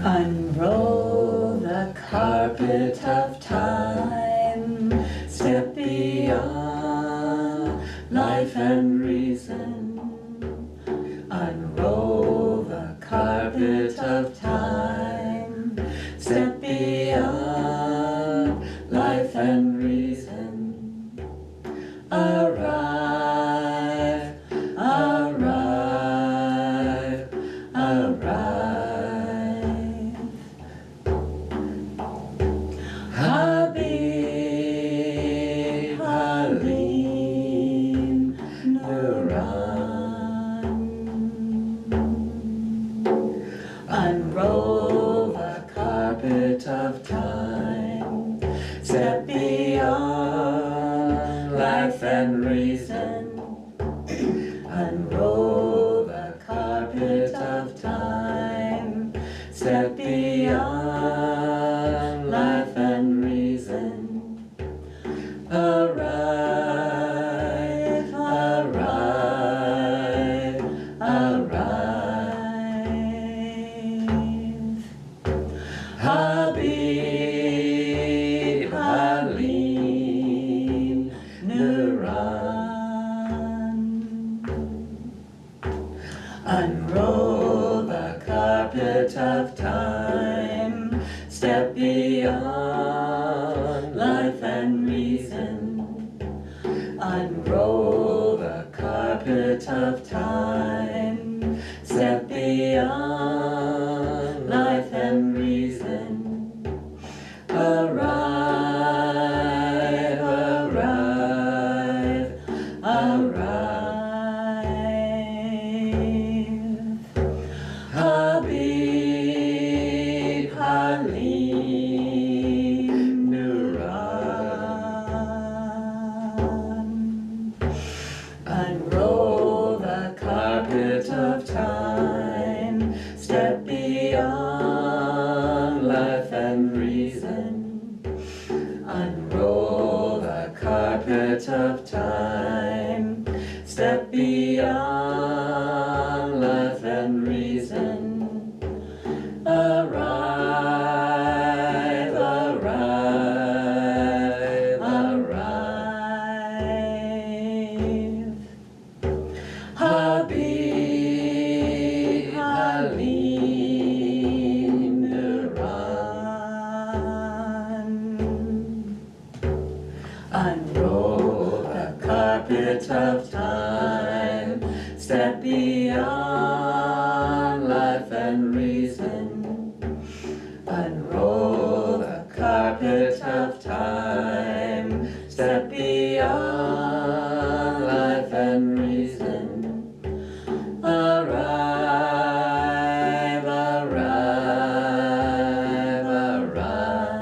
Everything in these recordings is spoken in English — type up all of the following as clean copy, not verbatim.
Unroll the carpet of time, step beyond life and reason. Unroll the carpet of time, step beyond life and reason. Arrive, arrive, arrive. Habib Halim Nuran. Unroll the carpet of time, step beyond life and reason. Unroll the carpet of time, step beyond life and reason. Arrive, arrive, arrive. Habib Halim Nuran. Unroll the carpet of time, step beyond life and reason. Unroll the carpet of time, step beyond life and reason. Arrive, arrive, arrive. Habib Halim Nuran. Unroll the carpet of time, step beyond life and reason. Unroll the carpet of time, step beyond life and reason. Arrive, arrive, arrive. Habib Halim Nuran. Unroll the carpet of time, step beyond life and reason. Unroll the carpet of time, step beyond life and reason. Arrive, arrive, arrive.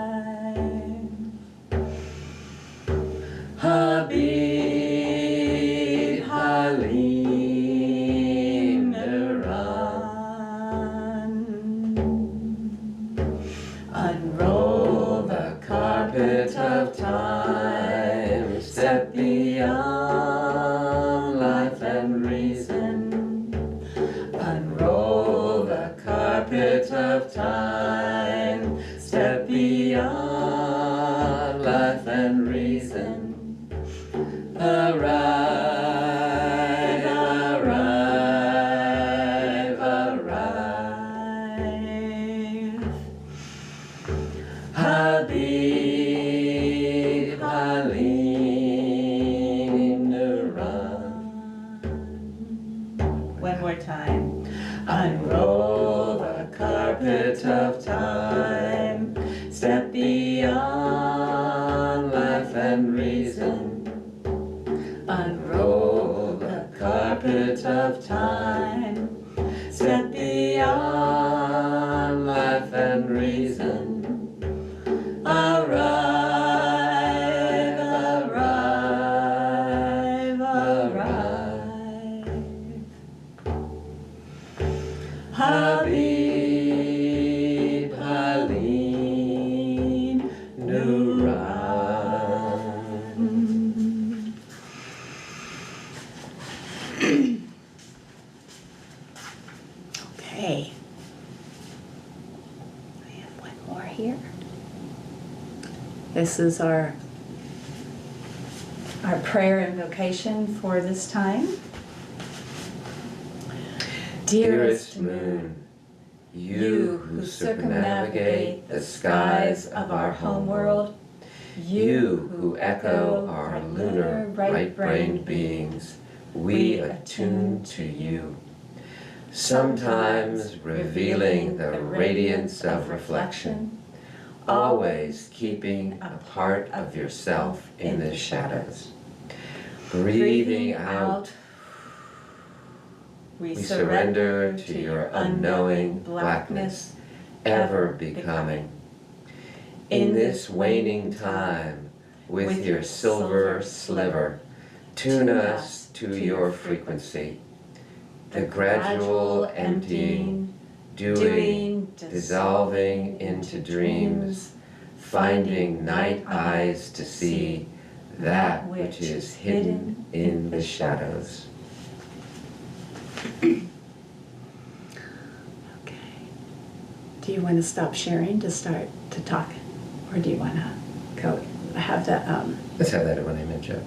Habib Halim Nuran. Unroll the carpet of time, step beyond life and reason. Unroll the carpet of time, step beyond life and reason. Arrive, arrive, arrive. Habib Halim Nuran. One more time. Unroll the carpet of time, step beyond life and reason. Unroll the carpet of time, step beyond life and reason. Arrive, arrive, arrive. Habib Halim Nuran. Okay. here. This is our prayer invocation for this time. Dearest moon, you who circumnavigate the skies of our homeworld, you who echo our lunar right-brained beings, we attune to you, sometimes revealing the radiance of reflection, always keeping a part of yourself in the shadows. Breathing out, we surrender to your unknowing blackness, ever becoming. In this waning time, with your silver sliver, tune us to your frequency. The gradual emptying, doing, dissolving into dreams, finding night eyes to see that which is hidden in the shadows. Okay. Do you want to stop sharing to start to talk? Or do you want to go have the Let's have that one image up.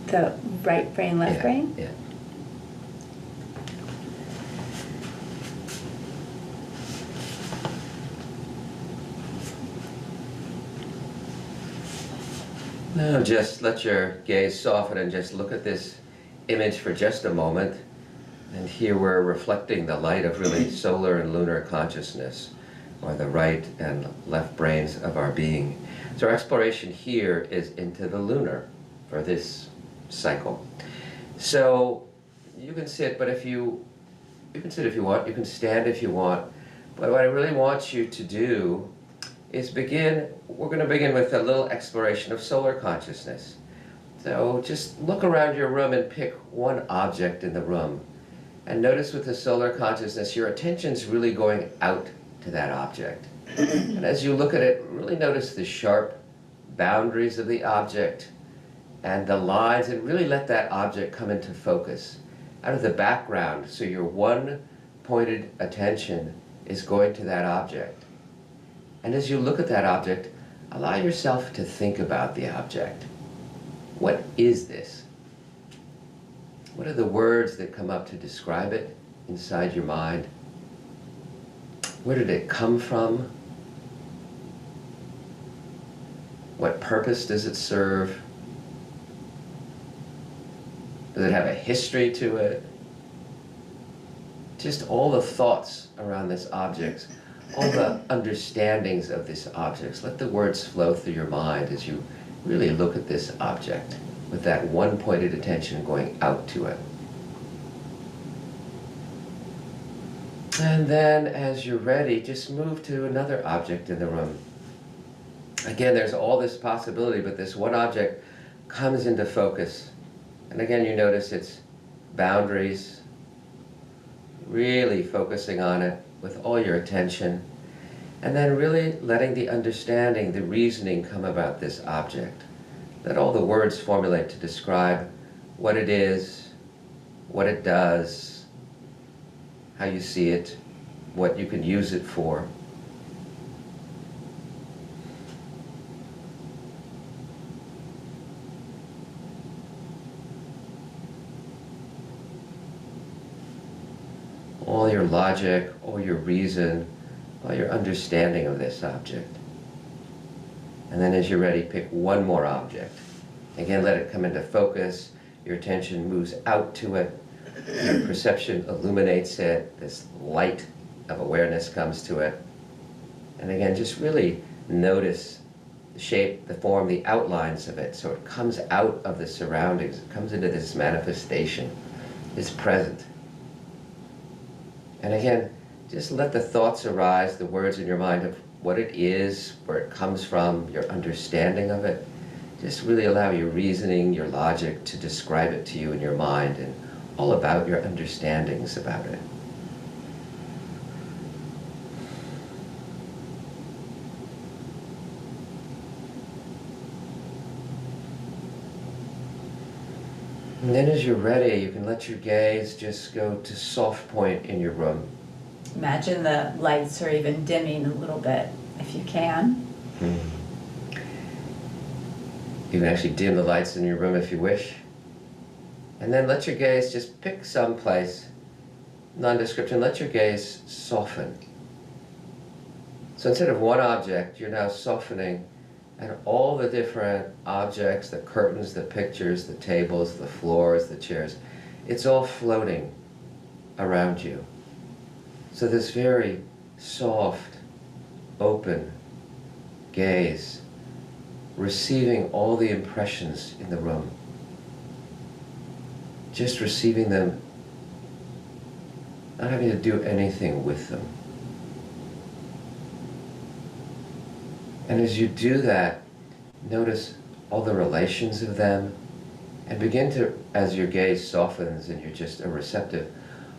the right brain, left brain? Yeah. Now just let your gaze soften and just look at this image for just a moment. And here we're reflecting the light of really solar and lunar consciousness, or the right and left brains of our being. So our exploration here is into the lunar for this cycle. So you can sit, but you can sit if you want, you can stand if you want. But what I really want you to do is we're going to begin with a little exploration of solar consciousness. So just look around your room and pick one object in the room. And notice with the solar consciousness, your attention's really going out to that object. And as you look at it, really notice the sharp boundaries of the object and the lines, and really let that object come into focus out of the background. So your one pointed attention is going to that object. And as you look at that object, allow yourself to think about the object. What is this? What are the words that come up to describe it inside your mind? Where did it come from? What purpose does it serve? Does it have a history to it? Just all the thoughts around this object, all the understandings of this object. Let the words flow through your mind as you really look at this object with that one pointed attention going out to it. And then as you're ready, just move to another object in the room. Again, there's all this possibility, but this one object comes into focus. And again, you notice its boundaries, really focusing on it with all your attention. And then really letting the understanding, the reasoning come about this object. Let all the words formulate to describe what it is, what it does, how you see it, what you can use it for. All your logic, all your reason, all your understanding of this object. And then as you're ready, pick one more object. Again, let it come into focus. Your attention moves out to it. Your perception illuminates it. This light of awareness comes to it. And again, just really notice the shape, the form, the outlines of it. So it comes out of the surroundings. It comes into this manifestation. It's present. And again, just let the thoughts arise, the words in your mind of what it is, where it comes from, your understanding of it. Just really allow your reasoning, your logic to describe it to you in your mind, and all about your understandings about it. And then as you're ready, you can let your gaze just go to soft point in your room. Imagine the lights are even dimming a little bit if you can. You can actually dim the lights in your room if you wish. And then let your gaze just pick some place, nondescript, and let your gaze soften. So instead of one object, you're now softening at all the different objects, the curtains, the pictures, the tables, the floors, the chairs. It's all floating around you. So this very soft, open gaze, receiving all the impressions in the room. Just receiving them, not having to do anything with them. And as you do that, notice all the relations of them, and begin to, as your gaze softens and you're just a receptive,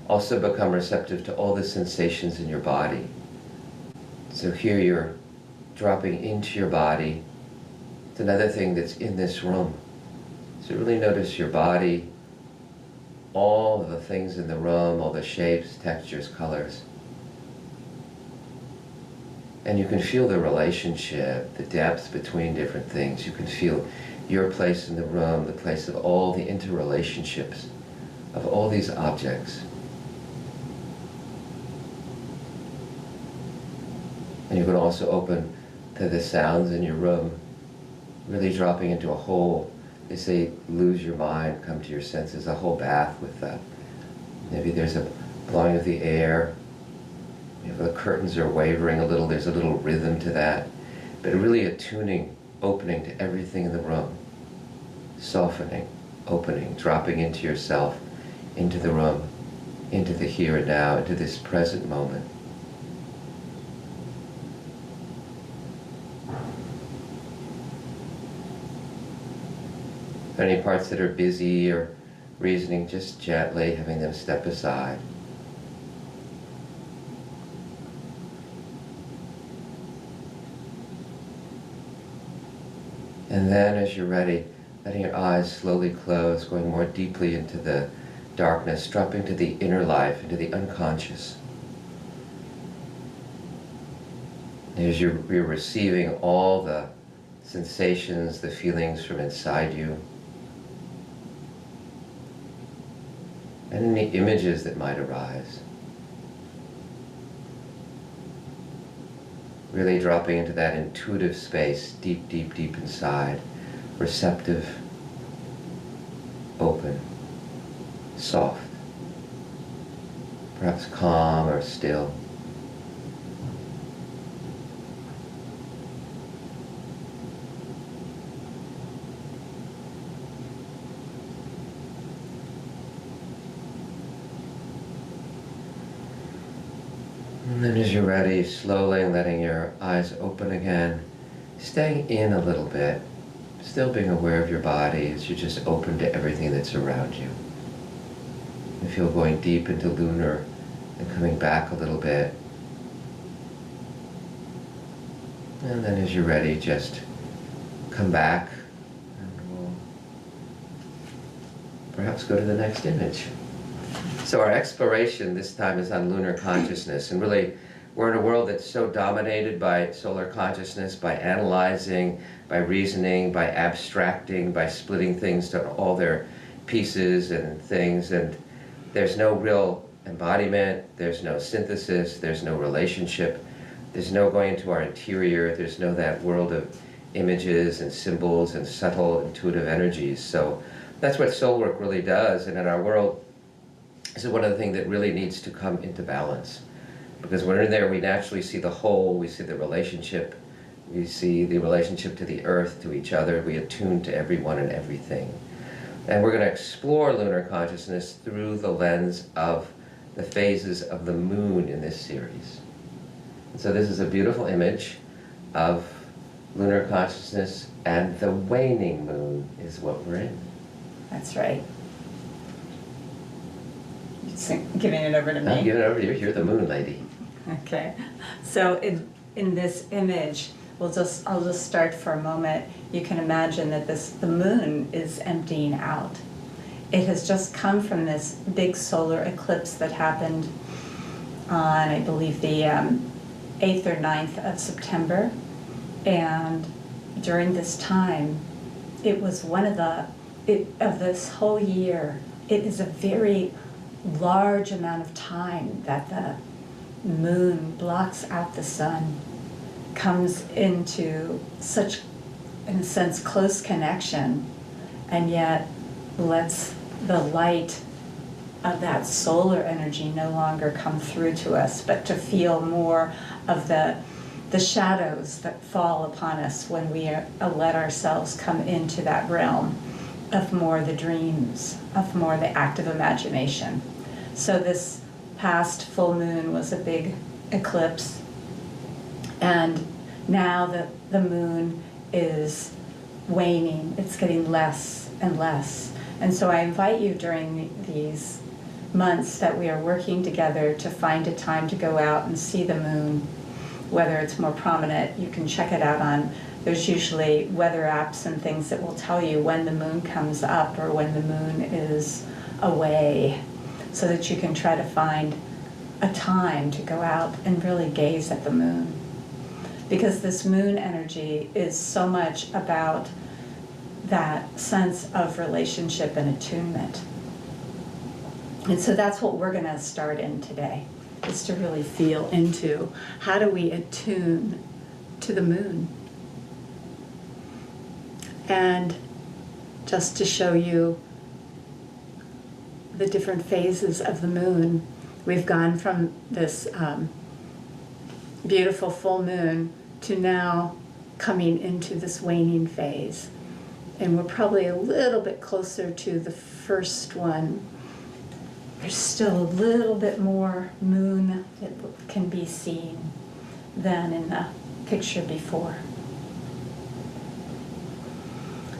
also become receptive to all the sensations in your body. So here you're dropping into your body. It's another thing that's in this room. So really notice your body, all of the things in the room, all the shapes, textures, colors. And you can feel the relationship, the depth between different things. You can feel your place in the room, the place of all the interrelationships of all these objects. And you can also open to the sounds in your room, really dropping into a whole, they say, lose your mind, come to your senses, a whole bath with that. Maybe there's a blowing of the air. If the curtains are wavering a little, there's a little rhythm to that. But really attuning, opening to everything in the room. Softening, opening, dropping into yourself, into the room, into the here and now, into this present moment. Any parts that are busy or reasoning, just gently having them step aside. And then as you're ready, letting your eyes slowly close, going more deeply into the darkness, dropping to the inner life, into the unconscious. As you're receiving all the sensations, the feelings from inside you, and any images that might arise. Really dropping into that intuitive space, deep, deep, deep inside, receptive, open, soft, perhaps calm or still. And then as you're ready, slowly letting your eyes open again, staying in a little bit, still being aware of your body as you're just open to everything that's around you. You feel going deep into lunar and coming back a little bit. And then as you're ready, just come back and we'll perhaps go to the next image. So our exploration this time is on lunar consciousness, and really we're in a world that's so dominated by solar consciousness, by analyzing, by reasoning, by abstracting, by splitting things to all their pieces and things, and there's no real embodiment, there's no synthesis, there's no relationship, there's no going into our interior, there's no that world of images and symbols and subtle intuitive energies. So that's what soul work really does, and in our world, this is one of the things that really needs to come into balance. Because when we're in there, we naturally see the whole, we see the relationship, we see the relationship to the earth, to each other, we attune to everyone and everything. And we're going to explore lunar consciousness through the lens of the phases of the moon in this series. And so this is a beautiful image of lunar consciousness, and the waning moon is what we're in. That's right. Giving it over to me. I'm giving it over to you. You're the moon lady. Okay. So in this image, I'll just start for a moment. You can imagine that the moon is emptying out. It has just come from this big solar eclipse that happened on, I believe, the 8th or 9th of September. And during this time, it was one of of this whole year, it is a very large amount of time that the moon blocks out the sun, comes into such, in a sense, close connection, and yet lets the light of that solar energy no longer come through to us, but to feel more of the shadows that fall upon us when we let ourselves come into that realm of more the dreams, of more the active imagination. So this past full moon was a big eclipse, and now the moon is waning. It's getting less and less. And so I invite you during these months that we are working together to find a time to go out and see the moon, whether it's more prominent. You can check it out on, there's usually weather apps and things that will tell you when the moon comes up or when the moon is away, so that you can try to find a time to go out and really gaze at the moon. Because this moon energy is so much about that sense of relationship and attunement. And so that's what we're going to start in today, is to really feel into how do we attune to the moon. And just to show you the different phases of the moon, we've gone from this beautiful full moon to now coming into this waning phase. And we're probably a little bit closer to the first one. There's still a little bit more moon that can be seen than in the picture before.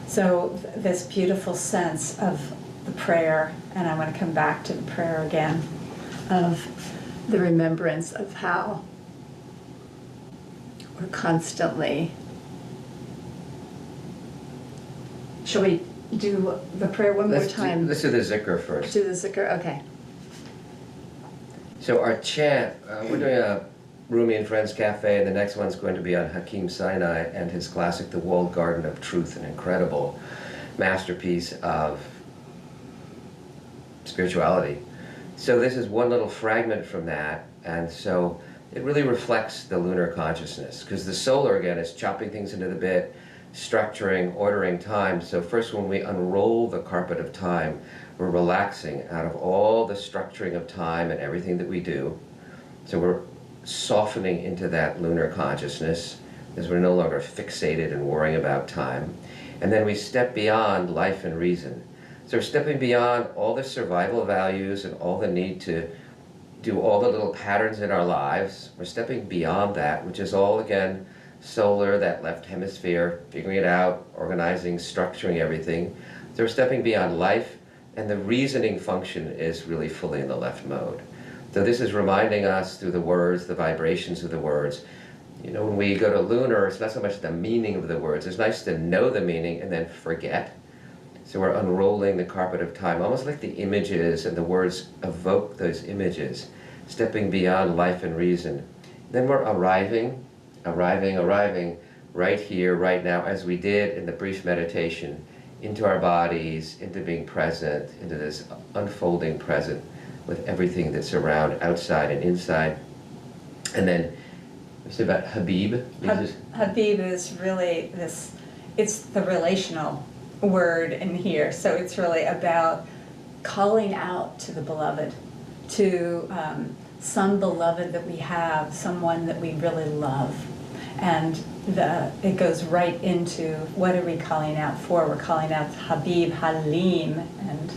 So this beautiful sense of the prayer, and I want to come back to the prayer again, of the remembrance of how we're constantly. Shall we do the prayer one more time? Let's do the zikr first. Do the zikr, okay. So our chant, we're doing a Rumi and Friends Cafe, and the next one's going to be on Hakim Sinai and his classic, The Walled Garden of Truth, an incredible masterpiece of spirituality. So this is one little fragment from that, and so it really reflects the lunar consciousness, because the solar, again, is chopping things into the bit, structuring, ordering time. So first, when we unroll the carpet of time, we're relaxing out of all the structuring of time and everything that we do. So we're softening into that lunar consciousness, as we're no longer fixated and worrying about time. And then we step beyond life and reason. So we're stepping beyond all the survival values and all the need to do all the little patterns in our lives. We're stepping beyond that, which is all, again, solar, that left hemisphere, figuring it out, organizing, structuring everything. So we're stepping beyond life, and the reasoning function is really fully in the left mode. So this is reminding us through the words, the vibrations of the words. You know, when we go to lunar, it's not so much the meaning of the words. It's nice to know the meaning and then forget. So we're unrolling the carpet of time, almost like the images and the words evoke those images, stepping beyond life and reason. Then we're arriving right here, right now, as we did in the brief meditation, into our bodies, into being present, into this unfolding present with everything that's around, outside and inside. And then, it's about Habib. Habib is really this, it's the relational word in here. So it's really about calling out to the beloved, to some beloved that we have, someone that we really love. And it goes right into, what are we calling out for? We're calling out Habib, Halim. And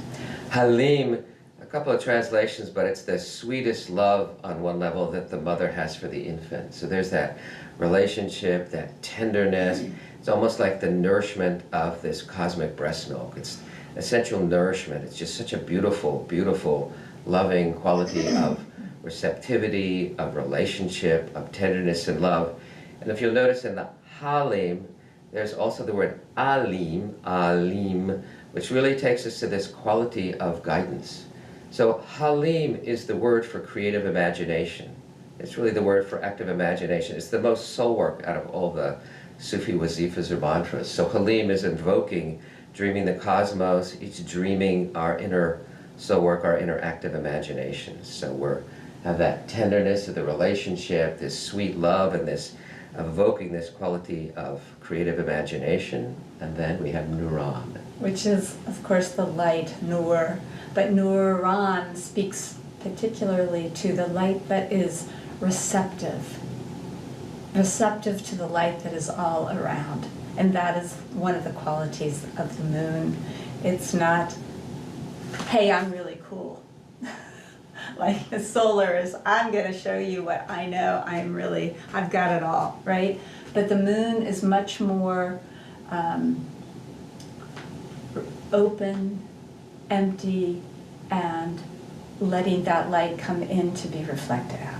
Halim, a couple of translations, but it's the sweetest love on one level that the mother has for the infant. So there's that relationship, that tenderness. It's almost like the nourishment of this cosmic breast milk. It's essential nourishment. It's just such a beautiful, beautiful, loving quality of receptivity, of relationship, of tenderness and love. And if you'll notice in the Halim, there's also the word Alim, Alim, which really takes us to this quality of guidance. So Halim is the word for creative imagination. It's really the word for active imagination. It's the most soul work out of all the Sufi wazifas or mantras. So Halim is invoking, dreaming the cosmos. It's dreaming our inner soul work, our inner active imagination. So we're have that tenderness of the relationship, this sweet love, and this evoking this quality of creative imagination. And then we have Nuran. Which is, of course, the light, Nur. But Nuran speaks particularly to the light that is receptive to the light that is all around. And that is one of the qualities of the moon. It's not, hey, I'm really cool. Like the solar is, I'm going to show you what I know. I've got it all, right? But the moon is much more open, empty, and letting that light come in to be reflected out.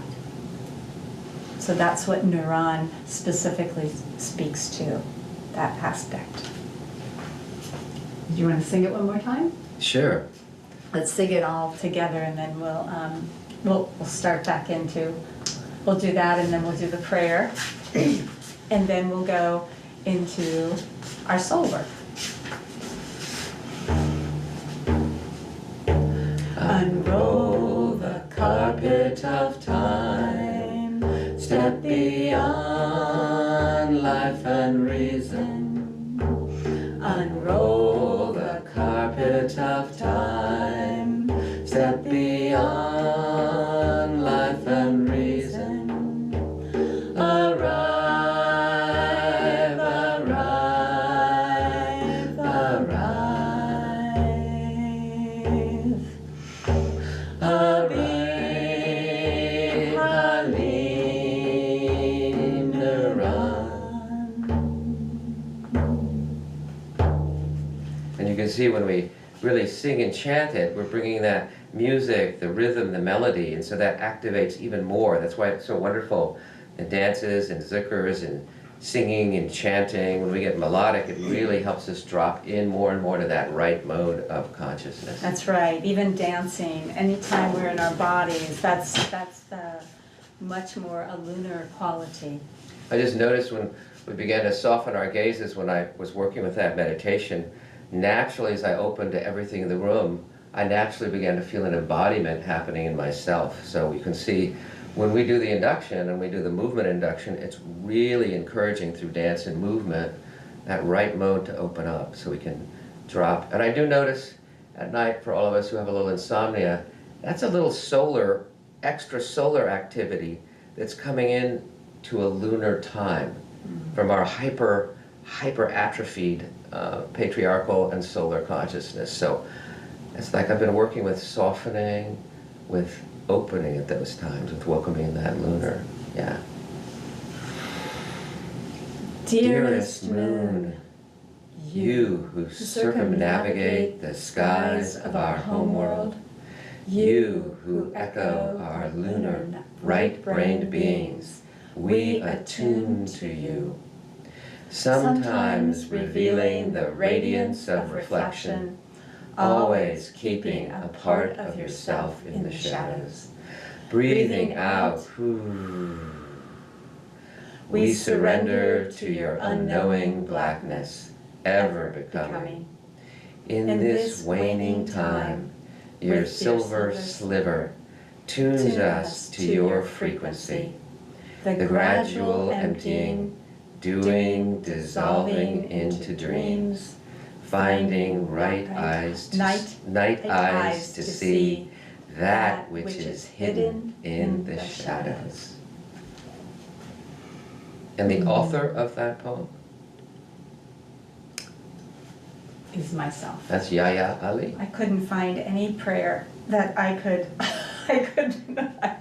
So that's what Nuran specifically speaks to, that aspect. Do you want to sing it one more time? Sure. Let's sing it all together, and then we'll start back into, we'll do that, and then we'll do the prayer, and then we'll go into our soul work. Unroll the carpet of time, step beyond life and reason. Unroll the carpet of time, step beyond life and reason. Arrive, arrive, arrive. Habib, Halim, Nuran. And you can see when we really sing and chant it, we're bringing that music, the rhythm, the melody, and so that activates even more. That's why it's so wonderful in dances and zikrs and singing and chanting. When we get melodic, it really helps us drop in more and more to that right mode of consciousness. That's right. Even dancing, anytime we're in our bodies, that's the much more a lunar quality. I just noticed when we began to soften our gazes when I was working with that meditation, naturally as I opened to everything in the room, I naturally began to feel an embodiment happening in myself. So you can see when we do the induction and we do the movement induction, it's really encouraging through dance and movement that right mode to open up so we can drop. And I do notice at night, for all of us who have a little insomnia, that's a little solar, extra solar activity that's coming in to a lunar time from our hyper atrophied patriarchal and solar consciousness. So it's like I've been working with softening, with opening at those times, with welcoming that lunar. Yeah. Dearest moon, you who circumnavigate the skies of our homeworld, you who echo our lunar, right-brained beings, we attune to you. Sometimes revealing the radiance of reflection, always keeping a part of yourself in the shadows. Breathing out, we surrender to your unknowing blackness, ever becoming. In this waning time, your silver sliver tunes us to your frequency. The gradual emptying, doing, dissolving into dreams, finding night eyes to see that which is hidden in the shadows. And the author of that poem? Is myself. That's Yahya Ali. I couldn't find any prayer that I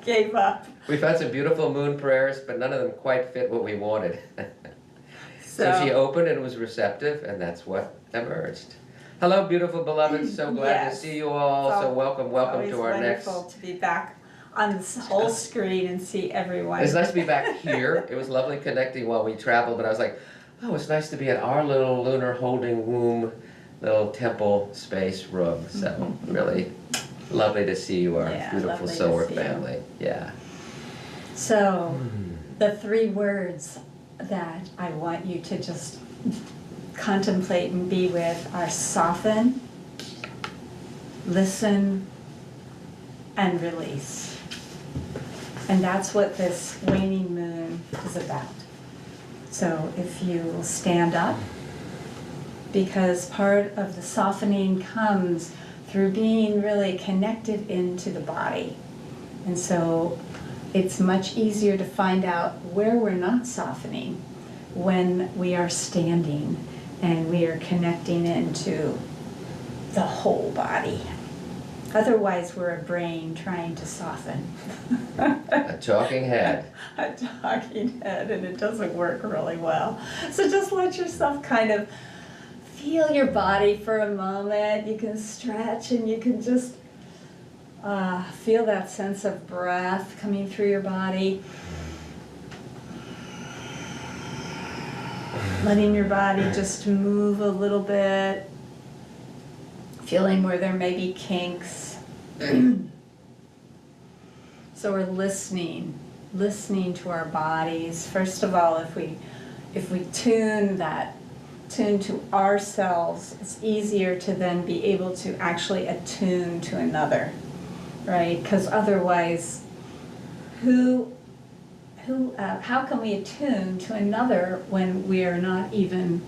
gave up. We've had some beautiful moon prayers, but none of them quite fit what we wanted. So she opened and was receptive, and that's what emerged. Hello, beautiful beloveds. So glad to see you all. So welcome to our next. It's wonderful to be back on this whole screen and see everyone. It's nice to be back here. It was lovely connecting while we traveled, but I was like, oh, it's nice to be at our little lunar holding womb, little temple space room. So really lovely to see you, our beautiful Sower family. Yeah. So the 3 words that I want you to just contemplate and be with are soften, listen, and release. And that's what this waning moon is about. So if you will stand up, because part of the softening comes through being really connected into the body. And so it's much easier to find out where we're not softening when we are standing and we are connecting into the whole body. Otherwise, we're a brain trying to soften. A talking head. A talking head, and it doesn't work really well. So just let yourself kind of feel your body for a moment. You can stretch and you can just feel that sense of breath coming through your body. Letting your body just move a little bit. Feeling where there may be kinks. So we're listening to our bodies. First of all, if we tune to ourselves, it's easier to then be able to actually attune to another, right? Because otherwise, how can we attune to another when we are not even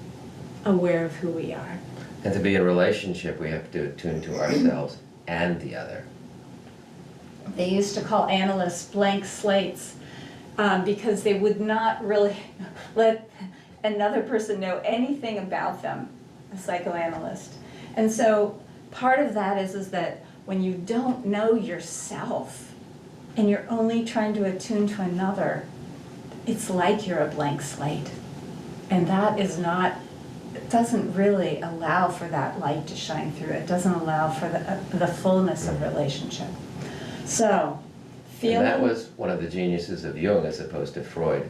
aware of who we are? And to be in a relationship, we have to attune to ourselves and the other. They used to call analysts blank slates because they would not really let another person know anything about them, a psychoanalyst. And so part of that is that when you don't know yourself and you're only trying to attune to another, it's like you're a blank slate. And that is not, it doesn't really allow for that light to shine through. It doesn't allow for the fullness of relationship. So, feeling... And that was one of the geniuses of Jung as opposed to Freud.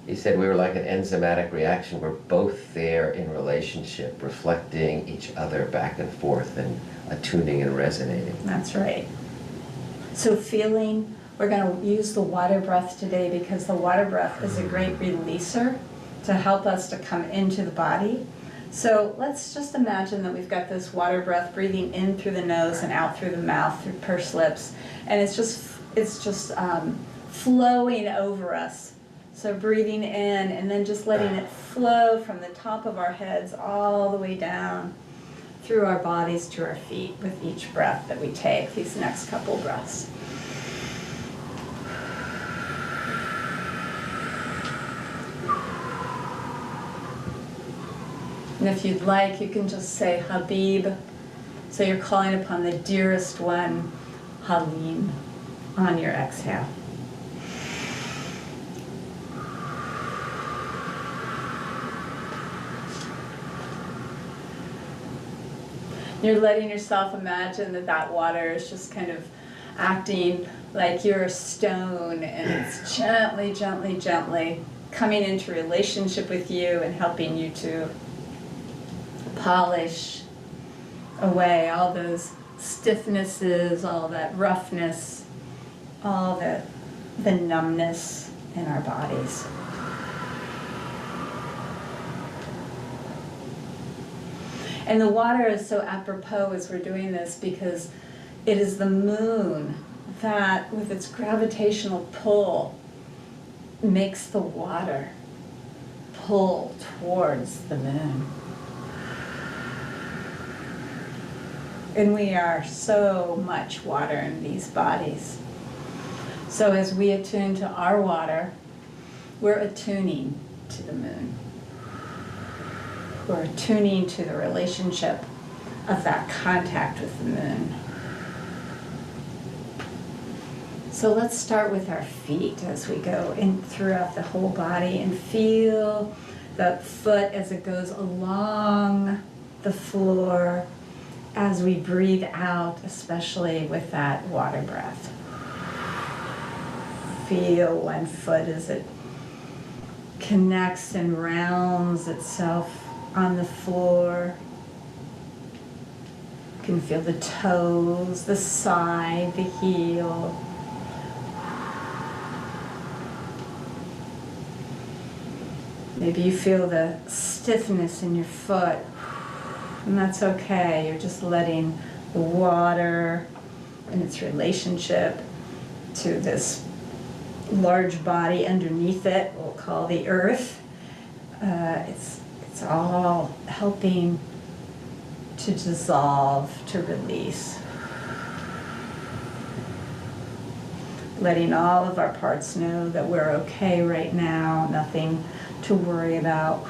He said we were like an enzymatic reaction. We're both there in relationship, reflecting each other back and forth and attuning and resonating. That's right. So feeling, we're going to use the water breath today because the water breath is a great releaser to help us to come into the body. So let's just imagine that we've got this water breath breathing in through the nose and out through the mouth, through pursed lips, and it's just flowing over us. So breathing in and then just letting it flow from the top of our heads all the way down through our bodies to our feet with each breath that we take, these next couple breaths. And if you'd like, you can just say Habib. So you're calling upon the dearest one, Halim, on your exhale. You're letting yourself imagine that that water is just kind of acting like you're a stone and it's gently, gently, gently coming into relationship with you and helping you to polish away all those stiffnesses, all that roughness, all the numbness in our bodies. And the water is so apropos as we're doing this because it is the moon that, with its gravitational pull, makes the water pull towards the moon. And we are so much water in these bodies. So as we attune to our water, we're attuning to the moon. We're attuning to the relationship of that contact with the moon. So let's start with our feet as we go in throughout the whole body and feel the foot as it goes along the floor as we breathe out, especially with that water breath. Feel one foot as it connects and rounds itself on the floor. You can feel the toes, the side, the heel. Maybe you feel the stiffness in your foot, and that's okay. You're just letting the water and its relationship to this large body underneath it, we'll call the earth, it's all helping to dissolve, to release. Letting all of our parts know that we're okay right now, nothing to worry about.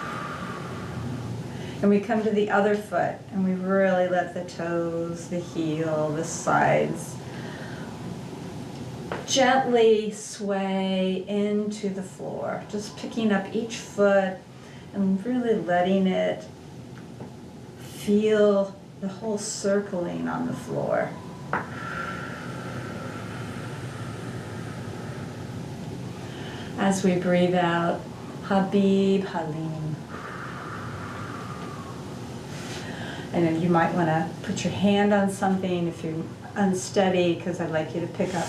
And we come to the other foot and we really let the toes, the heel, the sides gently sway into the floor. Just picking up each foot and really letting it feel the whole circling on the floor. As we breathe out, Habib Halim. And then you might want to put your hand on something if you're unsteady, because I'd like you to pick up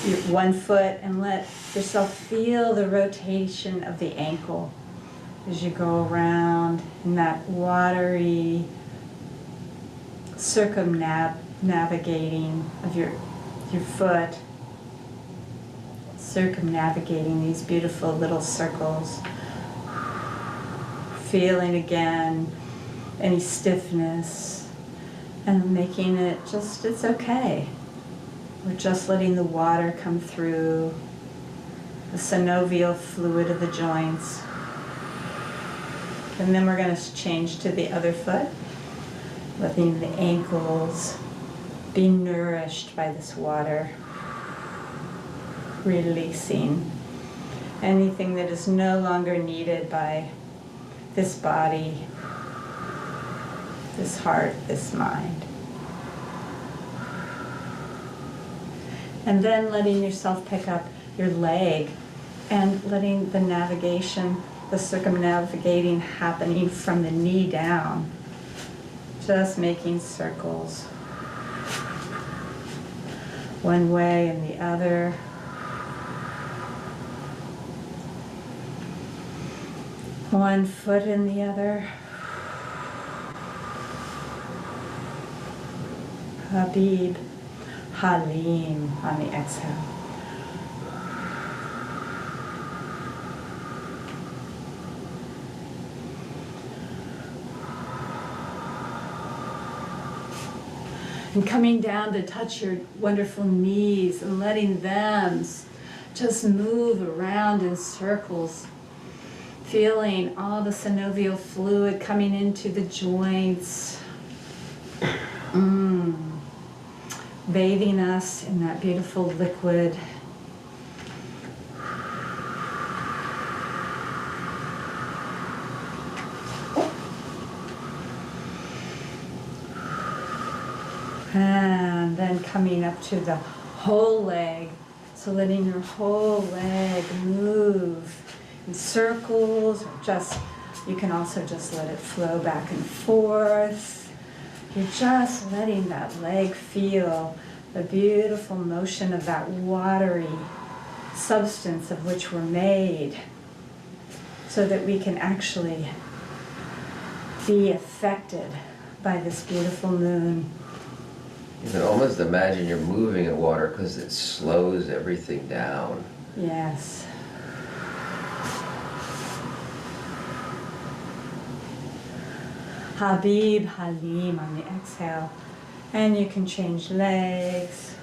your one foot and let yourself feel the rotation of the ankle as you go around in that watery circumnavigating of your foot, circumnavigating these beautiful little circles, feeling again any stiffness and making it just, it's okay. We're just letting the water come through the synovial fluid of the joints. And then we're going to change to the other foot, letting the ankles be nourished by this water, releasing anything that is no longer needed by this body, this heart, this mind. And then letting yourself pick up your leg and letting the navigation, the circumnavigating happening from the knee down. Just making circles. One way and the other. One foot in the other. Habib Halim on the exhale. And coming down to touch your wonderful knees and letting them just move around in circles. Feeling all the synovial fluid coming into the joints. Bathing us in that beautiful liquid. And then coming up to the whole leg. So letting your whole leg move in circles, or just, you can also just let it flow back and forth. You're just letting that leg feel the beautiful motion of that watery substance of which we're made, so that we can actually be affected by this beautiful moon. You can almost imagine you're moving in water because it slows everything down. Yes. Habib Halim on the exhale. And you can change legs.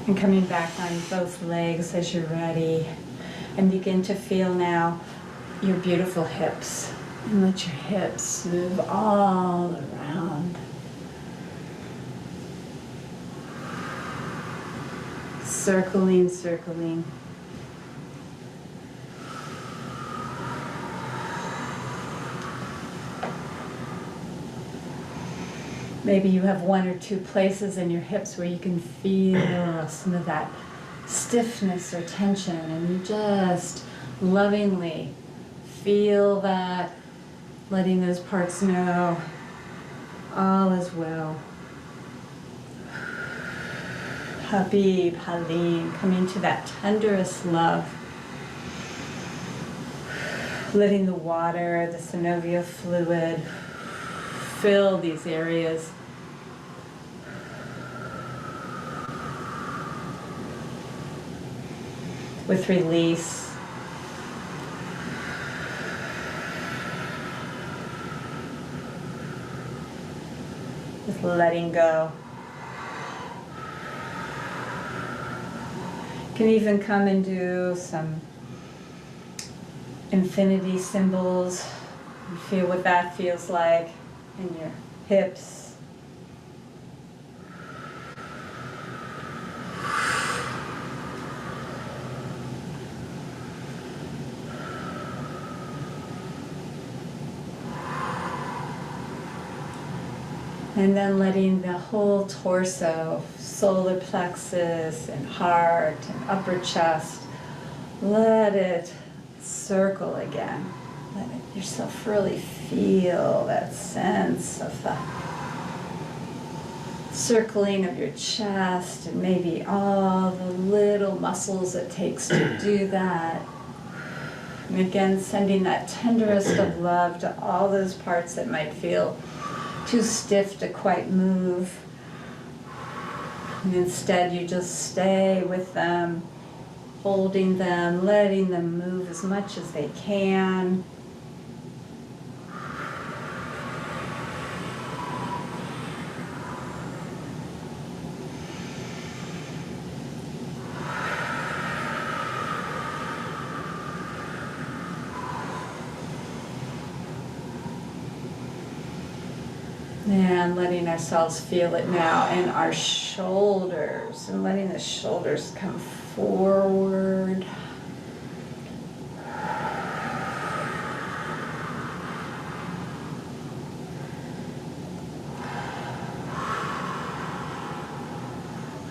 And coming back on both legs as you're ready. And begin to feel now your beautiful hips. And let your hips move all around. Circling, circling. Maybe you have one or two places in your hips where you can feel some of that stiffness or tension, and you just lovingly feel that, letting those parts know all is well. Habib, Halim, coming to that tenderest love. Letting the water, the synovial fluid, fill these areas. With release. With letting go. You can even come and do some infinity symbols. You feel what that feels like in your hips. And then letting the whole torso, solar plexus and heart and upper chest, let it circle again. Let yourself really feel that sense of the circling of your chest and maybe all the little muscles it takes to do that. And again, sending that tenderest of love to all those parts that might feel too stiff to quite move. And instead you just stay with them, holding them, letting them move as much as they can. And letting ourselves feel it now in our shoulders, and letting the shoulders come forward.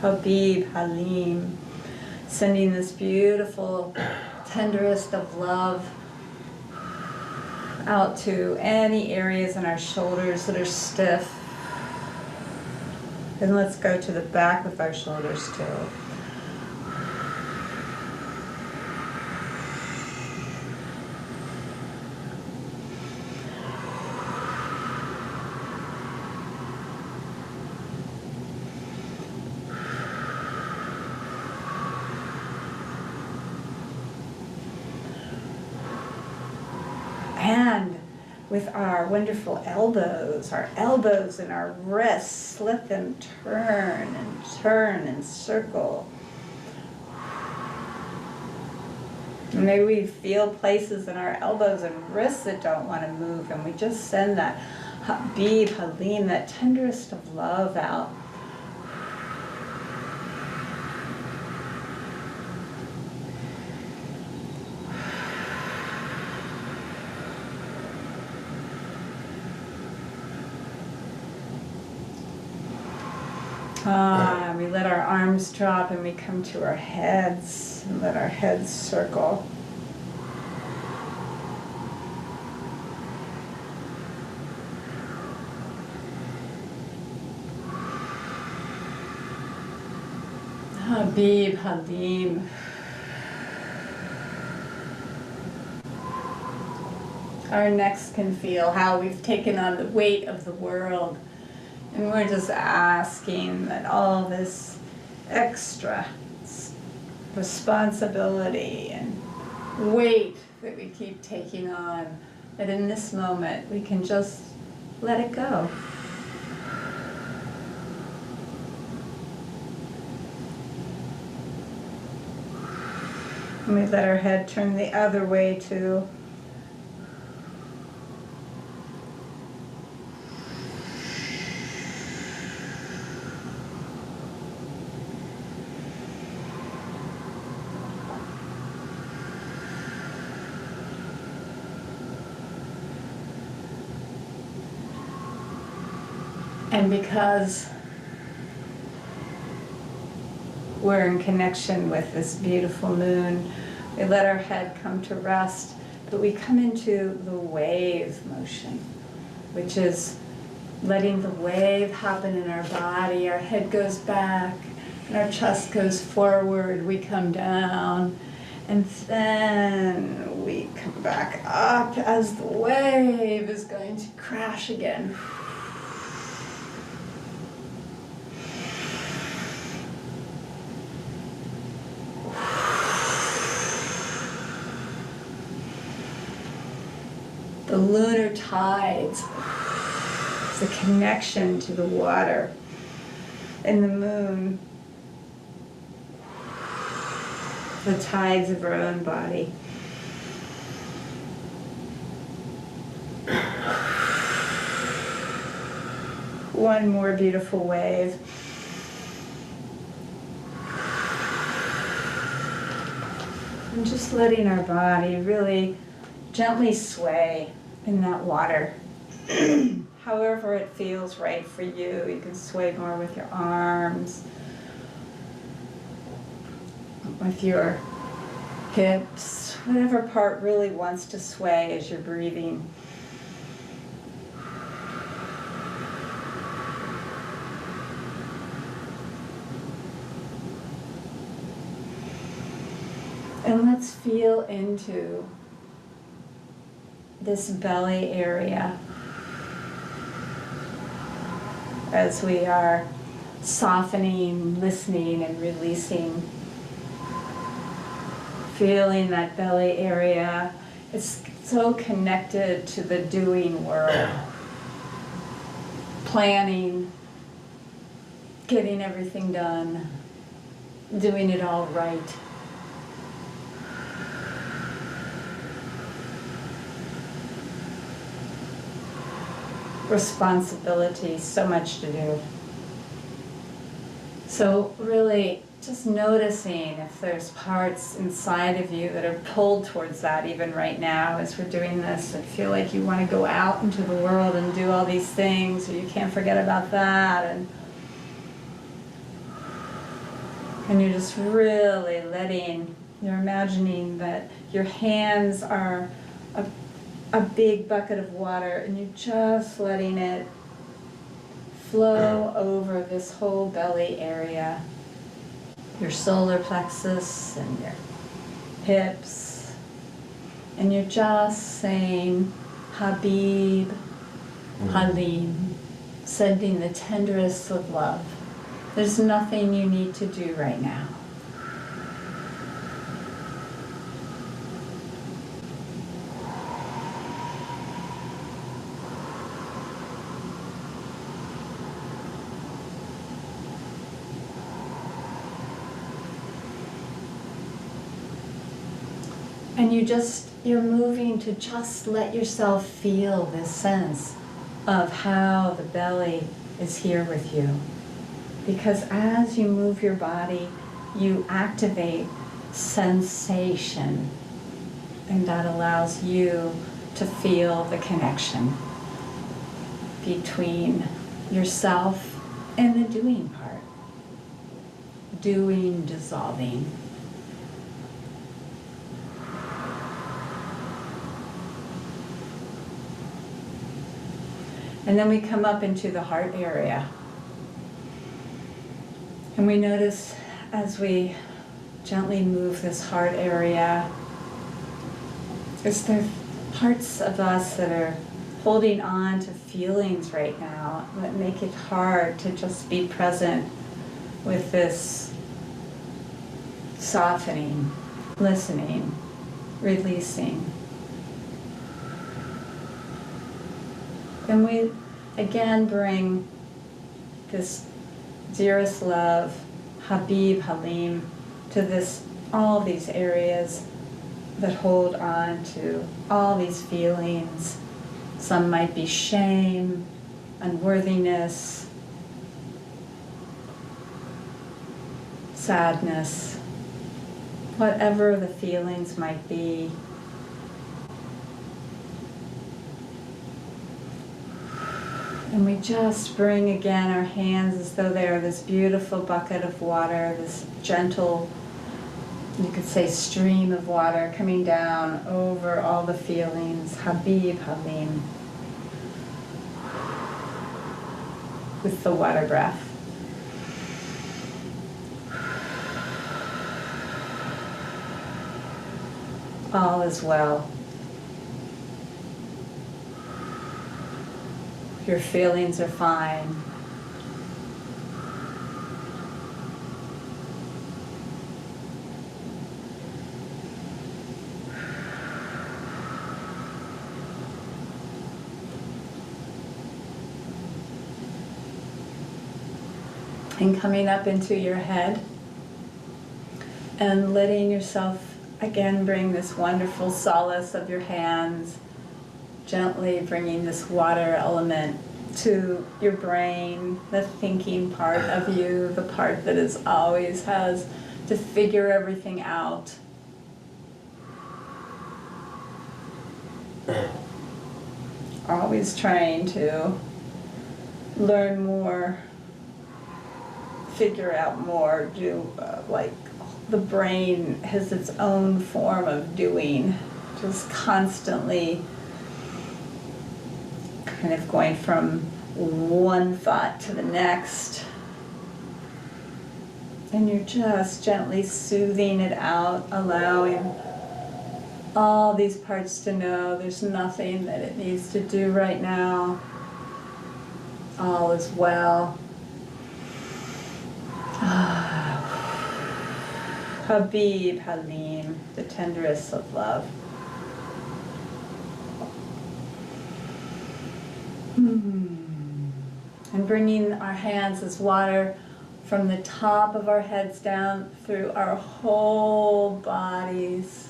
Habib, Halim, sending this beautiful, tenderest of love out to any areas in our shoulders that are stiff. And let's go to the back with our shoulders too. And with our wonderful elbows and our wrists, let them turn and circle. And maybe we feel places in our elbows and wrists that don't want to move, and we just send that Habib, Halim, that tenderest of love out. We let our arms drop and we come to our heads and let our heads circle. Habib, Halim. Our necks can feel how we've taken on the weight of the world. And we're just asking that all this extra responsibility and weight that we keep taking on, that in this moment we can just let it go. And we let our head turn the other way too. And because we're in connection with this beautiful moon, we let our head come to rest, but we come into the wave motion, which is letting the wave happen in our body. Our head goes back and our chest goes forward. We come down and then we come back up as the wave is going to crash again. The lunar tides, the connection to the water and the moon, the tides of our own body. One more beautiful wave. And just letting our body really gently sway in that water. However it feels right for you. You can sway more with your arms, with your hips, whatever part really wants to sway as you're breathing. And let's feel into this belly area as we are softening, listening, and releasing. Feeling that belly area. It's so connected to the doing world. Planning, getting everything done, doing it all right. Responsibility, so much to do. So really just noticing if there's parts inside of you that are pulled towards that even right now as we're doing this and feel like you want to go out into the world and do all these things, or you can't forget about that, and you're just really you're imagining that your hands are a big bucket of water and you're just letting it flow over this whole belly area, your solar plexus and your hips, and you're just saying Habib, Halim, sending the tenderest of love. There's nothing you need to do right now. And you're moving to just let yourself feel this sense of how the belly is here with you. Because as you move your body, you activate sensation, and that allows you to feel the connection between yourself and the doing part. Doing, dissolving. And then we come up into the heart area. And we notice as we gently move this heart area, is there parts of us that are holding on to feelings right now that make it hard to just be present with this softening, listening, releasing. And we again bring this dearest love, Habib, Halim, to all these areas that hold on to all these feelings. Some might be shame, unworthiness, sadness, whatever the feelings might be. And we just bring again our hands as though they are this beautiful bucket of water, this gentle, you could say, stream of water coming down over all the feelings. Habib, Halim. With the water breath. All is well. Your feelings are fine. And coming up into your head and letting yourself again bring this wonderful solace of your hands, gently bringing this water element to your brain, the thinking part of you, the part that is always has to figure everything out. Always trying to learn more, figure out more, do like the brain has its own form of doing, just constantly kind of going from one thought to the next. And you're just gently soothing it out, allowing all these parts to know there's nothing that it needs to do right now. All is well. Habib, Halim, the tenderest of love. And bringing our hands as water from the top of our heads down through our whole bodies,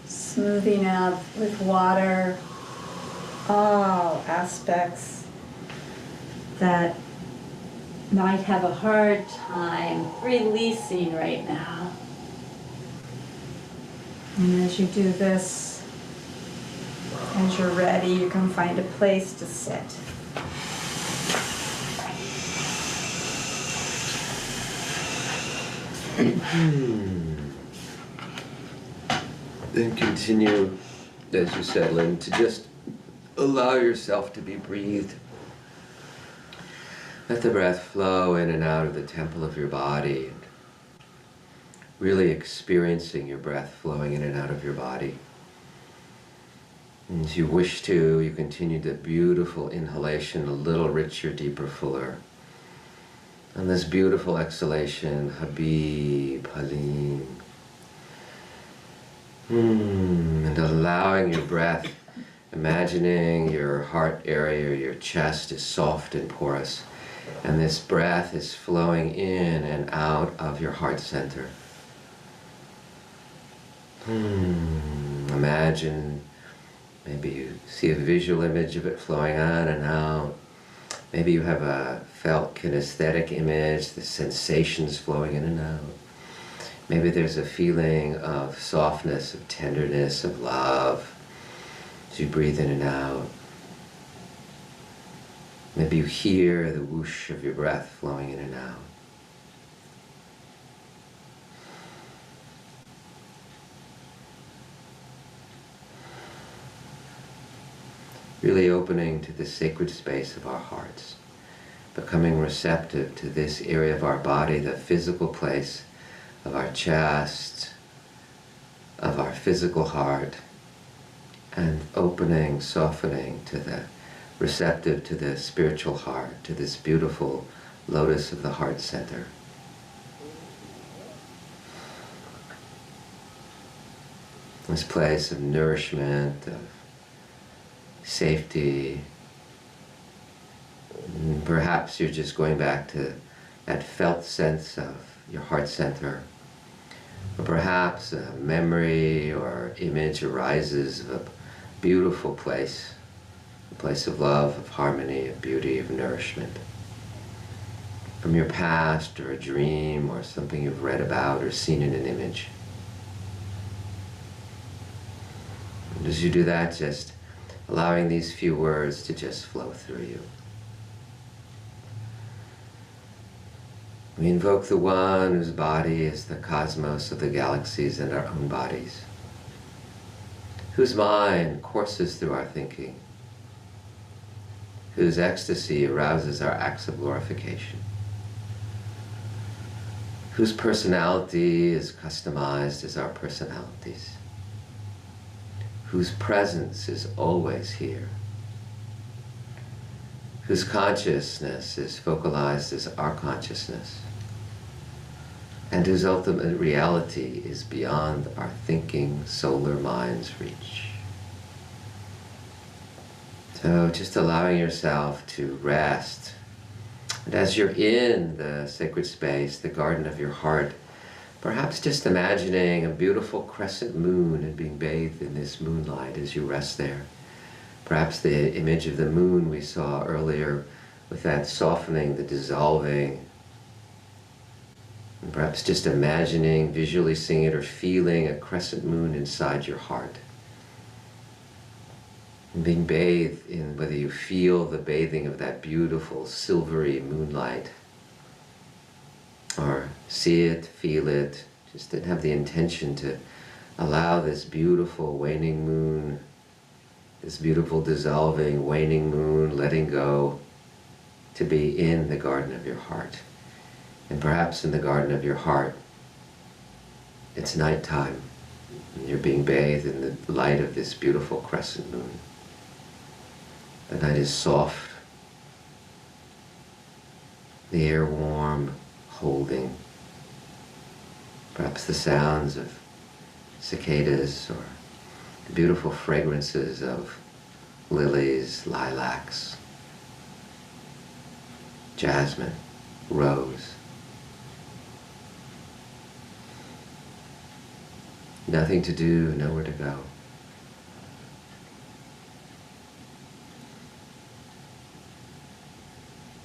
smoothing out with water all aspects that might have a hard time releasing right now. And as you do this, as you're ready, you can find a place to sit. Then continue, as you settle in, to just allow yourself to be breathed. Let the breath flow in and out of the temple of your body, and really experiencing your breath flowing in and out of your body. And as you wish to, you continue the beautiful inhalation, a little richer, deeper, fuller. And this beautiful exhalation, Habib, Halim. And allowing your breath, imagining your heart area, your chest is soft and porous. And this breath is flowing in and out of your heart center. Imagine, maybe you see a visual image of it flowing on and out. Maybe you have a felt kinesthetic image, the sensations flowing in and out. Maybe there's a feeling of softness, of tenderness, of love as you breathe in and out. Maybe you hear the whoosh of your breath flowing in and out. Really opening to the sacred space of our hearts, becoming receptive to this area of our body, the physical place of our chest, of our physical heart, and opening, softening to the receptive to the spiritual heart, to this beautiful lotus of the heart center. This place of nourishment, of safety. And perhaps you're just going back to that felt sense of your heart center. Or perhaps a memory or image arises of a beautiful place, a place of love, of harmony, of beauty, of nourishment. From your past, or a dream, or something you've read about or seen in an image. And as you do that, just allowing these few words to just flow through you. We invoke the one whose body is the cosmos of the galaxies and our own bodies, whose mind courses through our thinking, whose ecstasy arouses our acts of glorification, whose personality is customized as our personalities, whose presence is always here, whose consciousness is focalized as our consciousness, and whose ultimate reality is beyond our thinking solar mind's reach. So just allowing yourself to rest. And as you're in the sacred space, the garden of your heart, perhaps just imagining a beautiful crescent moon and being bathed in this moonlight as you rest there. Perhaps the image of the moon we saw earlier with that softening, the dissolving. And perhaps just imagining, visually seeing it or feeling a crescent moon inside your heart. And being bathed in whether you feel the bathing of that beautiful silvery moonlight or see it, feel it, just to have the intention to allow this beautiful waning moon, this beautiful dissolving waning moon, letting go, to be in the garden of your heart. And perhaps in the garden of your heart, it's nighttime, and you're being bathed in the light of this beautiful crescent moon. The night is soft, the air warm, holding. Perhaps the sounds of cicadas or the beautiful fragrances of lilies, lilacs, jasmine, rose. Nothing to do, nowhere to go.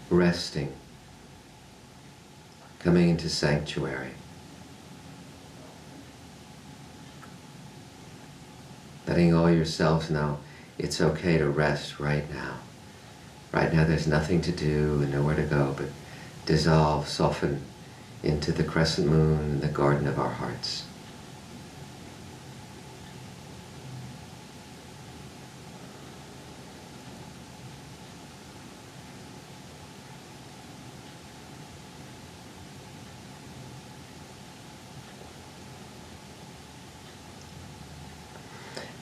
Resting, coming into sanctuary. Letting all yourselves know it's okay to rest right now. Right now there's nothing to do and nowhere to go, but dissolve, soften into the crescent moon in the garden of our hearts.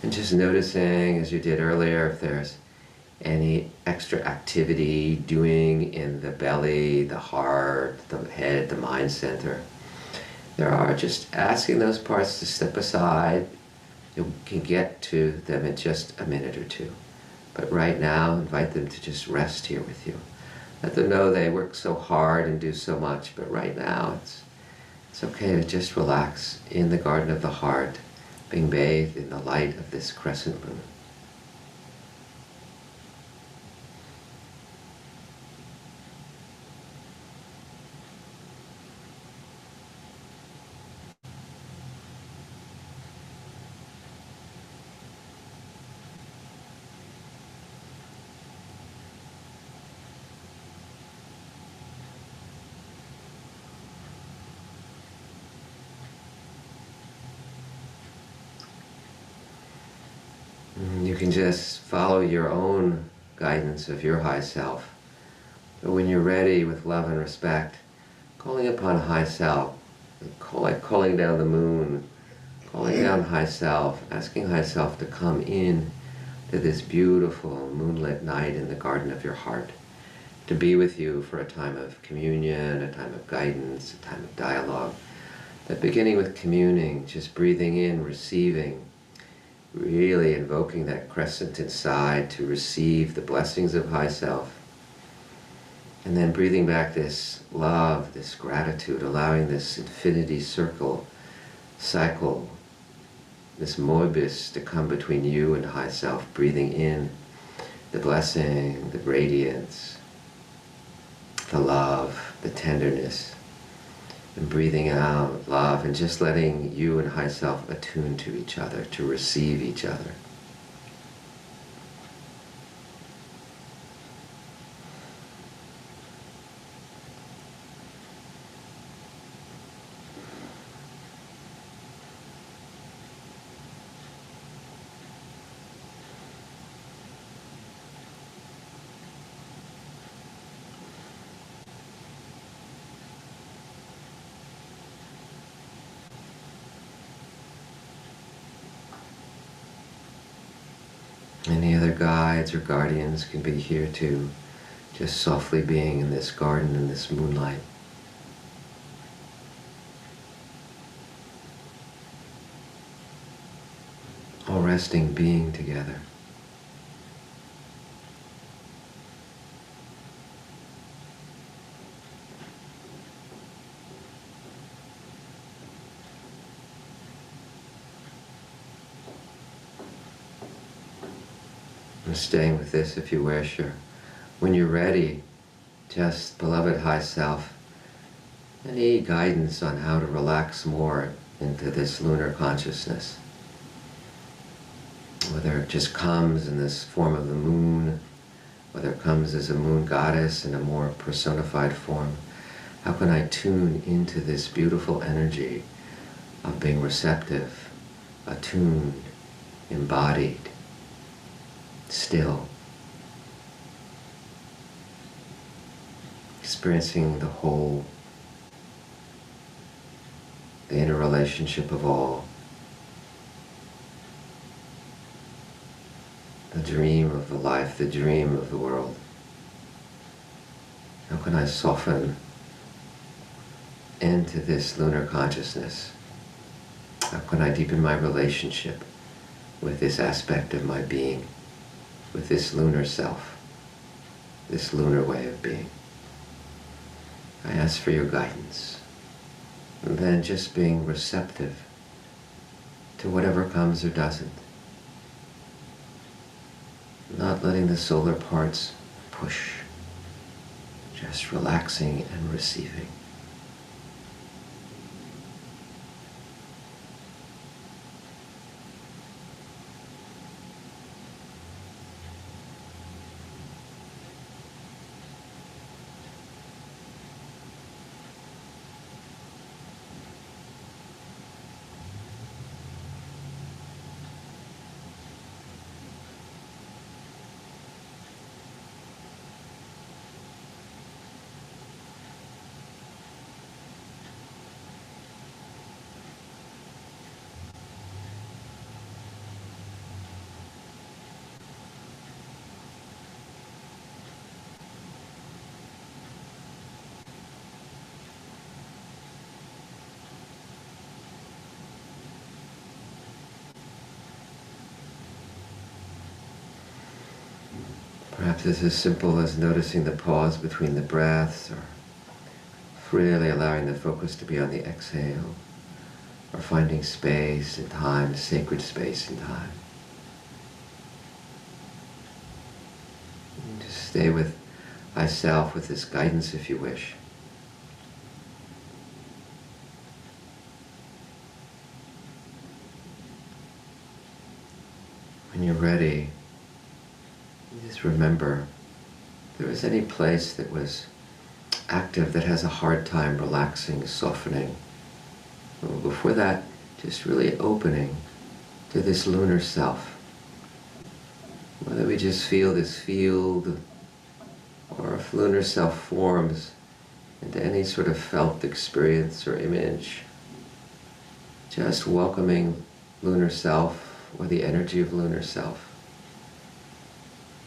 And just noticing, as you did earlier, if there's any extra activity doing in the belly, the heart, the head, the mind center. There are, just asking those parts to step aside. You can get to them in just a minute or two. But right now, invite them to just rest here with you. Let them know they work so hard and do so much, but right now it's okay to just relax in the garden of the heart, being bathed in the light of this crescent moon. You can just follow your own guidance of your high self. But when you're ready, with love and respect, calling upon high self, like calling down the moon, calling down high self, asking high self to come in to this beautiful moonlit night in the garden of your heart, to be with you for a time of communion, a time of guidance, a time of dialogue. But beginning with communing, just breathing in, receiving, really invoking that crescent inside to receive the blessings of high self. And then breathing back this love, this gratitude, allowing this infinity circle, cycle, this moibus to come between you and high self, breathing in the blessing, the radiance, the love, the tenderness, and breathing out love, and just letting you and high self attune to each other, to receive each other. Any other guides or guardians can be here too, just softly being in this garden in this moonlight. All resting, being together. And staying with this if you wish, or when you're ready, just, beloved high self, any guidance on how to relax more into this lunar consciousness. Whether it just comes in this form of the moon, whether it comes as a moon goddess in a more personified form, how can I tune into this beautiful energy of being receptive, attuned, embodied, still, experiencing the whole, the interrelationship of all, the dream of the life, the dream of the world. How can I soften into this lunar consciousness? How can I deepen my relationship with this aspect of my being, with this lunar self, this lunar way of being? I ask for your guidance. And then just being receptive to whatever comes or doesn't. Not letting the solar parts push, just relaxing and receiving. Perhaps it's as simple as noticing the pause between the breaths, or freely allowing the focus to be on the exhale, or finding space and time, sacred space and time. And just stay with thyself with this guidance if you wish. When you're ready, just remember, if there is any place that was active that has a hard time relaxing, softening, well, before that, just really opening to this lunar self. Whether we just feel this field, or if lunar self forms into any sort of felt experience or image, just welcoming lunar self or the energy of lunar self.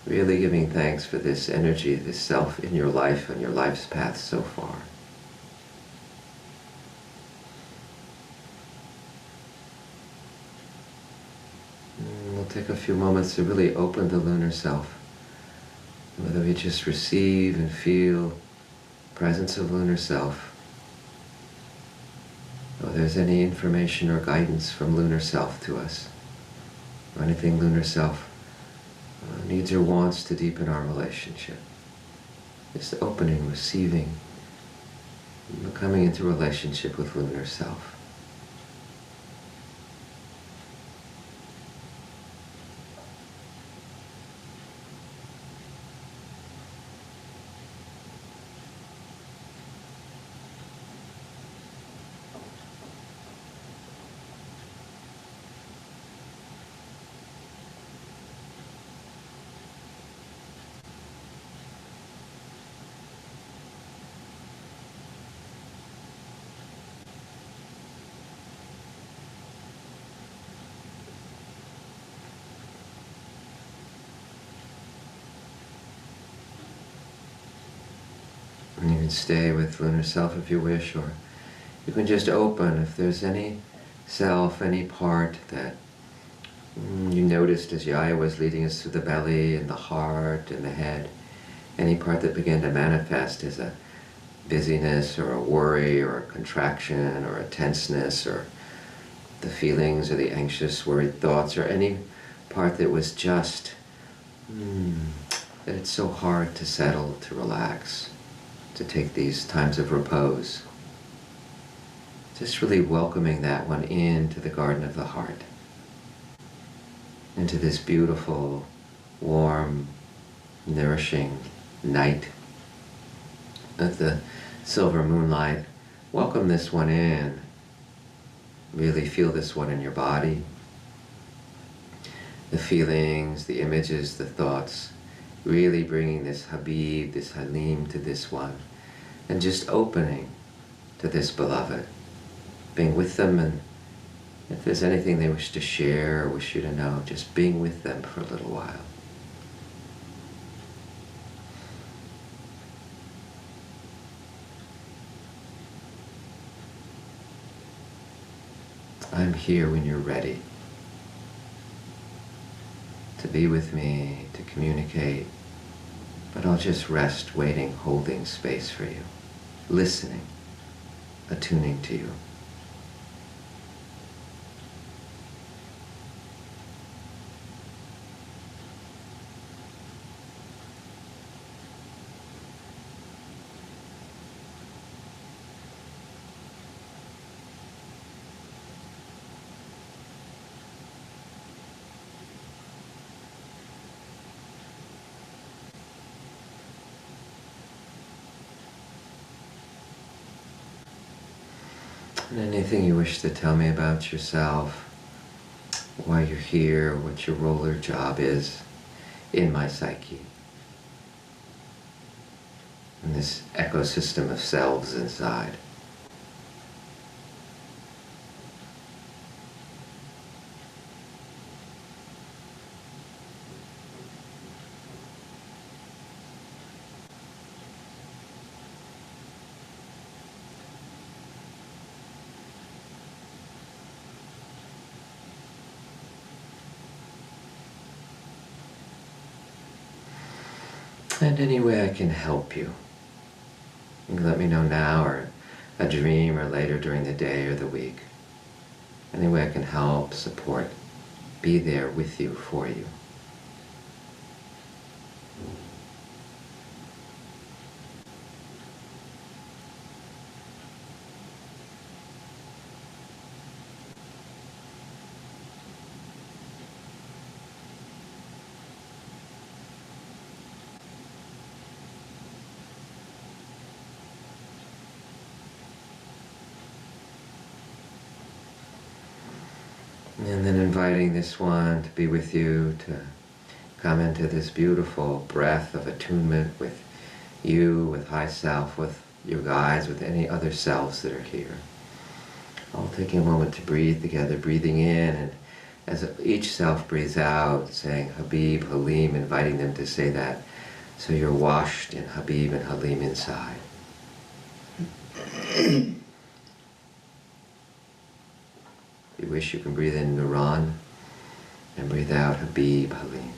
Really giving thanks for this energy, this self in your life and your life's path so far. And we'll take a few moments to really open the lunar self. Whether we just receive and feel the presence of lunar self, or there's any information or guidance from lunar self to us, or anything lunar self needs or wants to deepen our relationship. Just opening, receiving, and coming into relationship with lunar self. And you can stay with lunar self if you wish, or you can just open if there's any self, any part that you noticed as Yaya was leading us through the belly and the heart and the head, any part that began to manifest as a busyness or a worry or a contraction or a tenseness or the feelings or the anxious, worried thoughts, or any part that was just that it's so hard to settle, to relax, to take these times of repose. Just really welcoming that one into the garden of the heart, into this beautiful, warm, nourishing night of the silver moonlight. Welcome this one in. Really feel this one in your body. The feelings, the images, the thoughts, really bringing this Habib, this Halim to this one, and just opening to this beloved, being with them, and if there's anything they wish to share or wish you to know, just being with them for a little while. I'm here when you're ready to be with me, to communicate, but I'll just rest, waiting, holding space for you, listening, attuning to you. And anything you wish to tell me about yourself, why you're here, what your role or job is in my psyche, in this ecosystem of selves inside. And any way I can help you. You can let me know now, or a dream, or later during the day or the week. Any way I can help, support, be there with you, for you. And then inviting this one to be with you, to come into this beautiful breath of attunement with you, with high self, with your guides, with any other selves that are here. All taking a moment to breathe together, breathing in, and as each self breathes out, saying Habib, Halim, inviting them to say that. So you're washed in Habib and Halim inside. If you wish, you can breathe in Nuran and breathe out Habib, Halim.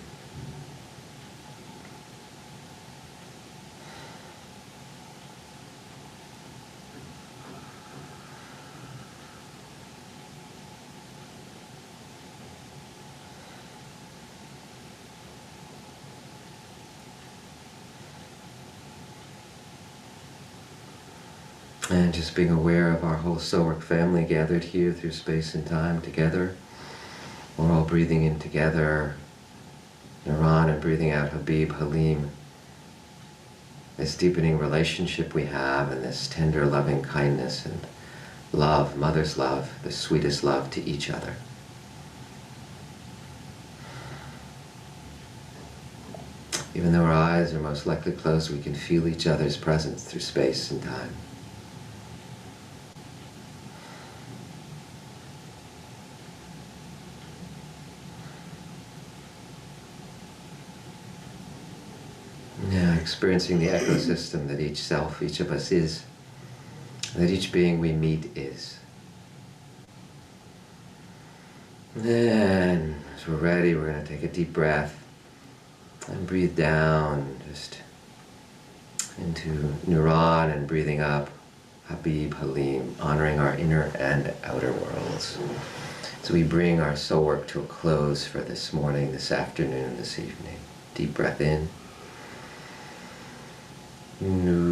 And just being aware of our whole Sowerk family gathered here through space and time together. We're all breathing in together, Nuran, and breathing out Habib, Halim. This deepening relationship we have, and this tender, loving kindness and love, mother's love, the sweetest love to each other. Even though our eyes are most likely closed, we can feel each other's presence through space and time. experiencing the ecosystem that each self, each of us is, and that each being we meet is. And then, as we're ready, we're going to take a deep breath and breathe down just into Nuran, and breathing up Habib, Halim, honoring our inner and outer worlds. So we bring our soul work to a close for this morning, this afternoon, this evening. Deep breath in. Habib,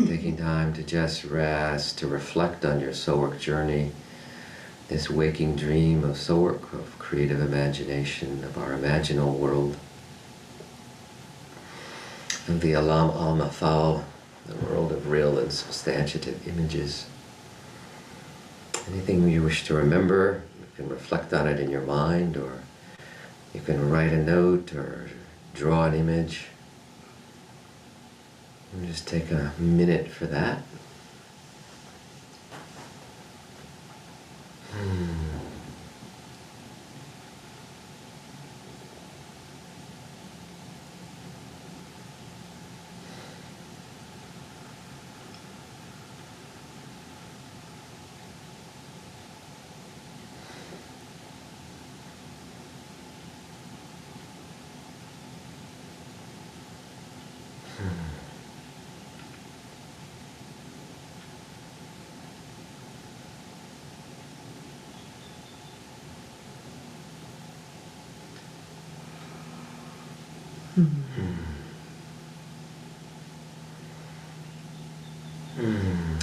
Taking time to just rest, to reflect on your soul work journey, this waking dream of soul work, of creative imagination, of our imaginal world, of the Alam al-Mathal, the world of real and substantiative images. Anything you wish to remember, you can reflect on it in your mind, or you can write a note or draw an image. And just take a minute for that.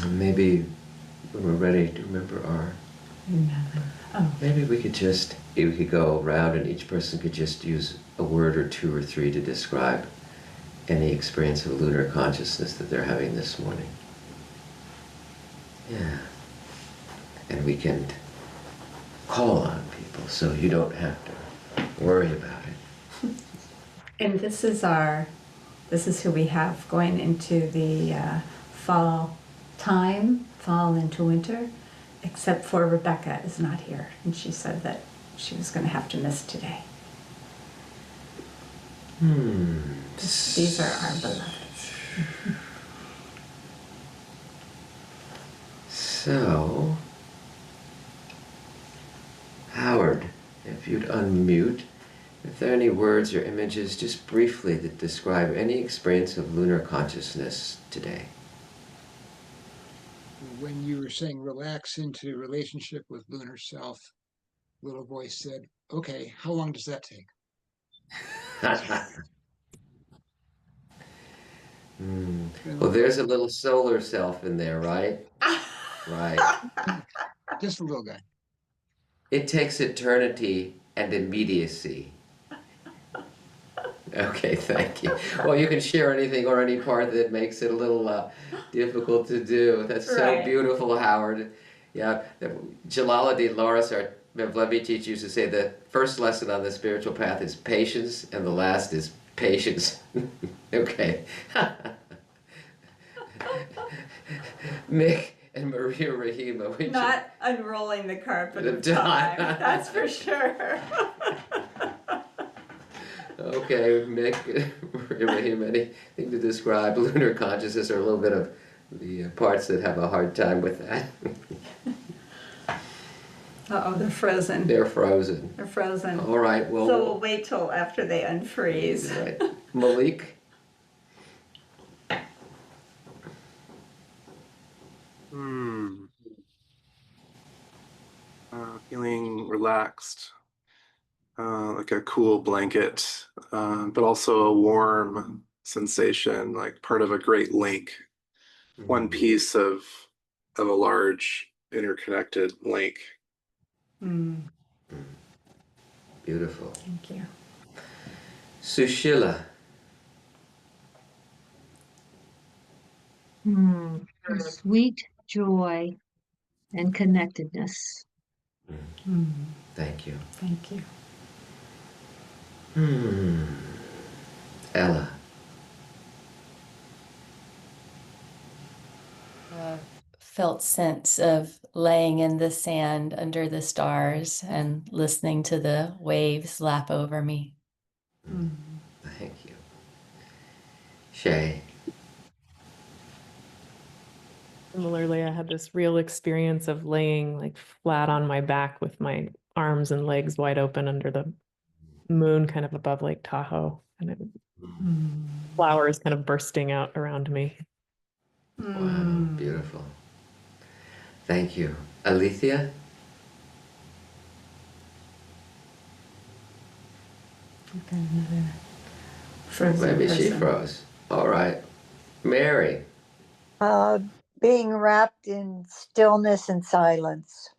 Maybe when we're ready to remember our... Maybe we could go around and each person could just use a word or two or three to describe any experience of lunar consciousness that they're having this morning. Yeah. And we can call on people so you don't have to worry about it. And this is who we have going into the fall time, fall into winter, except for Rebecca is not here. And she said that she was going to have to miss today. These are our beloveds. So, Howard, if you'd unmute, if there are any words or images, just briefly, that describe any experience of lunar consciousness today. When you were saying relax into relationship with lunar self, little voice said, okay, how long does that take? Well, there's a little solar self in there, right? Right. Just a little guy. It takes eternity and immediacy. Okay, thank you. Well, you can share anything or any part that makes it a little difficult to do. That's so Right. beautiful, Howard. Yeah, Jalaluddin Loris, our Mevlevi teacher, used to say the first lesson on the spiritual path is patience, and the last is patience. Okay. Mick and Maria Rahima. Not unrolling the carpet of time, that's for sure. Okay, Mick, Maria Rahima, anything to describe lunar consciousness, or a little bit of the parts that have a hard time with that? Uh-oh, they're frozen. They're frozen. They're frozen. All right, well... So we'll wait till after they unfreeze. Right. Malik? Feeling relaxed, like a cool blanket, but also a warm sensation, like part of a great link, one piece of a large interconnected link. Beautiful. Thank you. Sushila? A sweet joy and connectedness. Thank you. Thank you. Ella. Felt sense of laying in the sand under the stars and listening to the waves lap over me. Thank you. Shay. Similarly, I had this real experience of laying like flat on my back with my arms and legs wide open under the moon kind of above Lake Tahoe, and flowers kind of bursting out around me. Wow, beautiful. Thank you. Alethea? Frozen Maybe she person. froze. All right. Mary. Uh, Being wrapped in stillness and silence.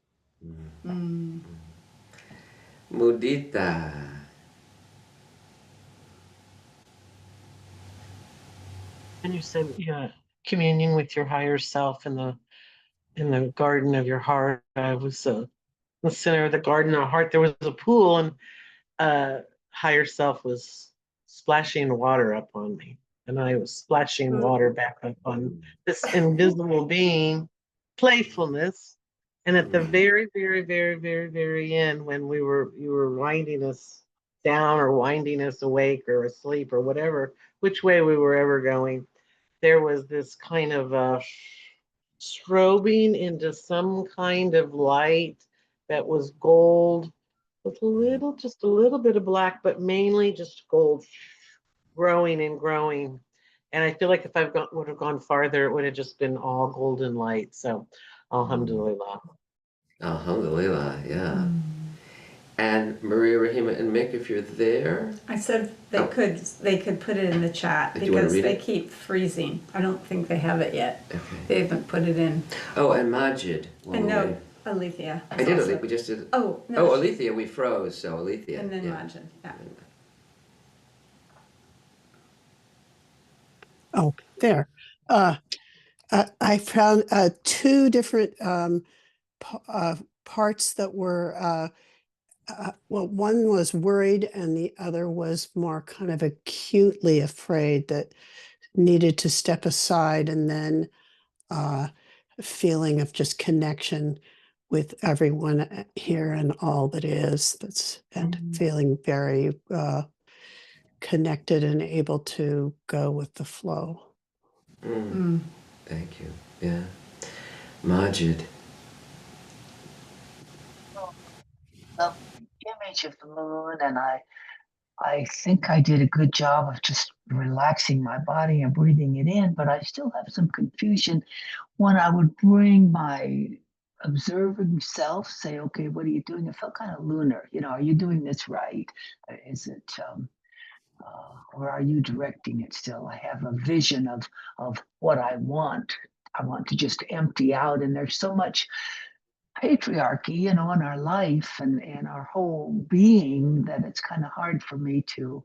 Mudita. And you said, yeah, communion with your higher self in the garden of your heart. I was in the center of the garden of heart. There was a pool, and higher self was splashing water up on me, and I was splashing water back up on this invisible being, playfulness. And at the very, very, very, very, very end, when you were winding us down or winding us awake or asleep or whatever, which way we were ever going, there was this kind of strobing into some kind of light that was gold with just a little bit of black, but mainly just gold growing and growing. And I feel like if would have gone farther, it would have just been all golden light. So, alhamdulillah. Alhamdulillah, yeah. And Maria, Rahima, and Mick, if you're there. I said they could put it in the chat Do you wanna because read they it? keep freezing. I don't think they have it yet. Okay. They haven't put it in. Oh, and Majid. And no, Alethea. I did Alethea. We just did. Oh, no. Oh, Alethea, we froze. So Alethea. And then yeah. Majid, yeah. Oh, there. I found two different parts that were, well, one was worried and the other was more kind of acutely afraid that needed to step aside, and then a feeling of just connection with everyone here and all that is. And feeling very connected and able to go with the flow. Thank you. Yeah. Majid. The image of the moon, and I think I did a good job of just relaxing my body and breathing it in, but I still have some confusion when I would bring my observing self, say, okay, what are you doing? It felt kind of lunar. Are you doing this right? Is it, or are you directing it still? I have a vision of what I want. I want to just empty out, and there's so much patriarchy, in our life and our whole being, that it's kind of hard for me to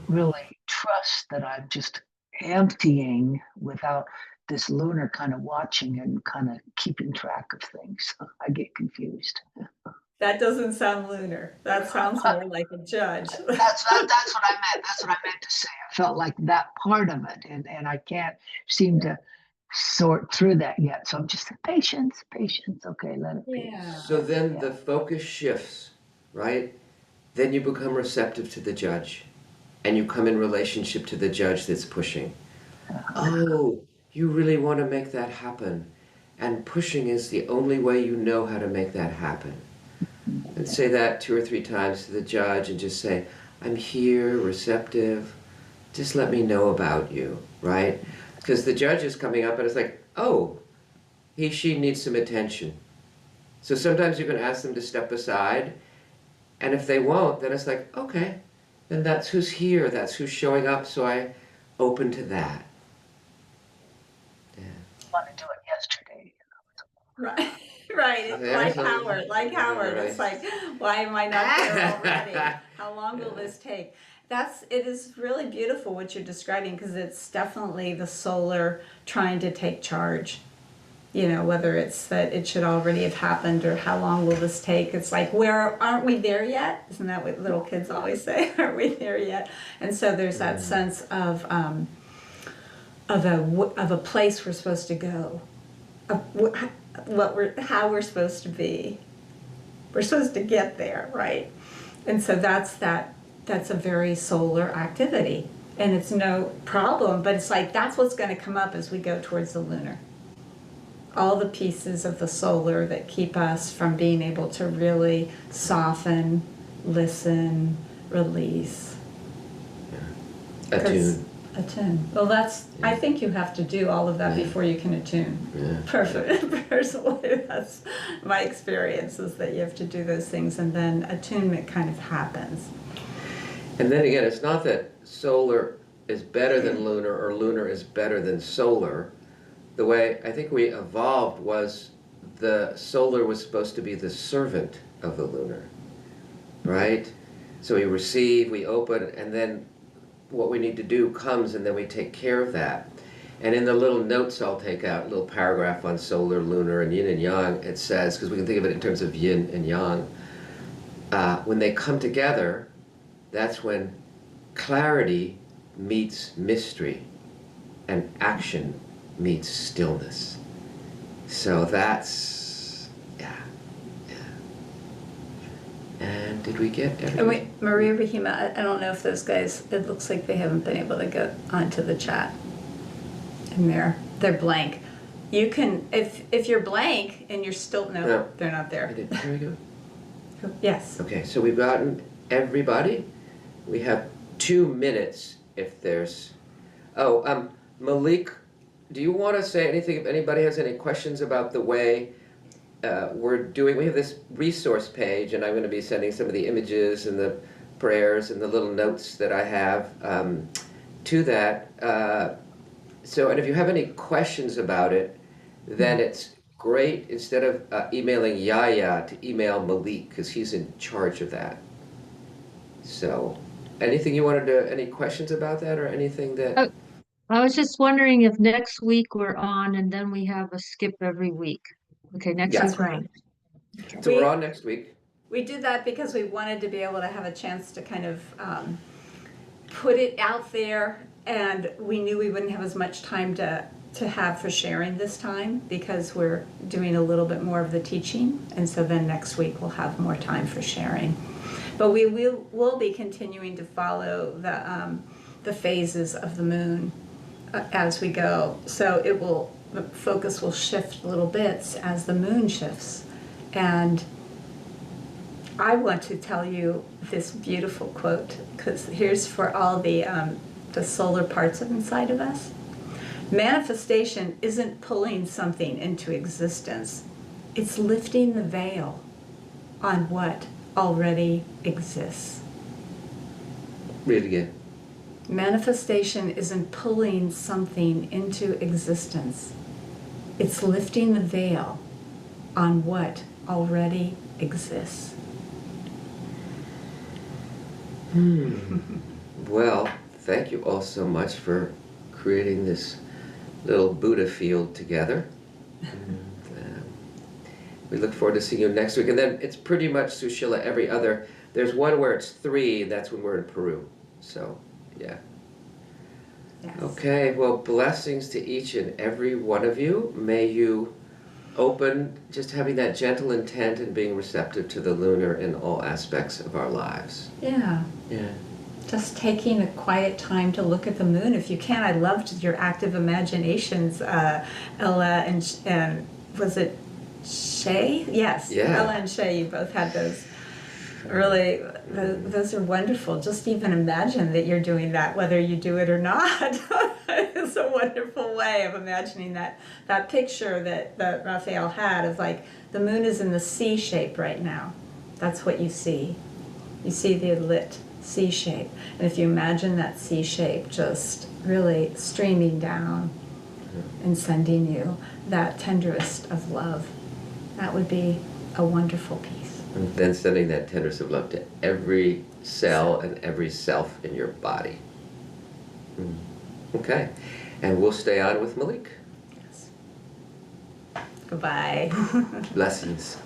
really trust that I'm just emptying without this lunar kind of watching and kind of keeping track of things. I get confused. That doesn't sound lunar. That sounds more like a judge. That's what I meant. That's what I meant to say. I felt like that part of it, and I can't seem to sort through that yet. So I'm just patience. Okay, let it be. Yeah. So then the focus shifts, right? Then you become receptive to the judge, and you come in relationship to the judge that's pushing. Oh, you really want to make that happen. And pushing is the only way you know how to make that happen. And say that 2 or 3 times to the judge and just say, I'm here, receptive. Just let me know about you, right? Because the judge is coming up and it's like, oh, she needs some attention. So sometimes you can ask them to step aside, and if they won't, then it's like, okay, then that's who's here, that's who's showing up, so I open to that. Yeah. I want to do it yesterday. Right. Right. Yeah, Like so- Howard. Like Howard. Right. It's like, why am I not there already? How long will this take? It is really beautiful what you're describing, because it's definitely the solar trying to take charge. You know, whether it's that it should already have happened or how long will this take? It's like, where aren't we there yet? Isn't that what little kids always say? Aren't we there yet? And so there's that sense of a place we're supposed to go, of how we're supposed to be. We're supposed to get there, right? And so that's a very solar activity, and it's no problem. But it's like that's what's going to come up as we go towards the lunar. All the pieces of the solar that keep us from being able to really soften, listen, release. Attune. Attune. Well, I think you have to do all of that before you can attune. Yeah. Personally, that's my experience, is that you have to do those things and then attunement kind of happens. And then again, it's not that solar is better than lunar or lunar is better than solar. The way I think we evolved was the solar was supposed to be the servant of the lunar, right? So we receive, we open, and then what we need to do comes, and then we take care of that. And in the little notes I'll take out, a little paragraph on solar, lunar, and yin and yang, it says, because we can think of it in terms of yin and yang, when they come together, that's when clarity meets mystery and action meets stillness. So that's, yeah. And did we get everything? And Maria Rahima, I don't know if those guys, it looks like they haven't been able to get onto the chat. And they're blank. You can, if you're blank and you're still, no, they're not there. There we go. Yes. Okay, so we've gotten everybody. We have 2 minutes if there's, Malik, do you want to say anything, if anybody has any questions about the way we have this resource page, and I'm going to be sending some of the images and the prayers and the little notes that I have to that. And if you have any questions about it, then it's great, instead of emailing Yaya, to email Malik, because he's in charge of that. So, any questions about that, or anything that... I was just wondering if next week we're on and then we have a skip every week. Okay, next Yeah. week. That's right. So we're on next week. We did that because we wanted to be able to have a chance to kind of put it out there, and we knew we wouldn't have as much time to have for sharing this time, because we're doing a little bit more of the teaching, and so then next week we'll have more time for sharing. But we'll be continuing to follow the phases of the moon as we go. So the focus will shift little bits as the moon shifts. And I want to tell you this beautiful quote, because here's for all the solar parts of inside of us. Manifestation isn't pulling something into existence. It's lifting the veil on what already exists. Read it again. Manifestation isn't pulling something into existence. It's lifting the veil on what already exists. Well, thank you all so much for creating this little Buddha field together. And, we look forward to seeing you next week. And then it's pretty much Sushila every other. There's one where it's 3, and that's when we're in Peru. So, yeah. Yes. Okay, well, blessings to each and every one of you. May you open, just having that gentle intent and being receptive to the lunar in all aspects of our lives. Yeah. Yeah. Just taking a quiet time to look at the moon if you can. I loved your active imaginations, Ella, and was it Shay? Yes. Yeah. Ella and Shay, you both had those. Really, those are wonderful. Just even imagine that you're doing that, whether you do it or not. It's a wonderful way of imagining that picture that Raphael had of, like, the moon is in the C shape right now. That's what you see. You see the lit C shape. And if you imagine that C shape just really streaming down and sending you that tenderest of love, that would be a wonderful piece. And then sending that tenderness of love to every cell and every self in your body. Okay. And we'll stay on with Malik. Yes. Goodbye. Blessings.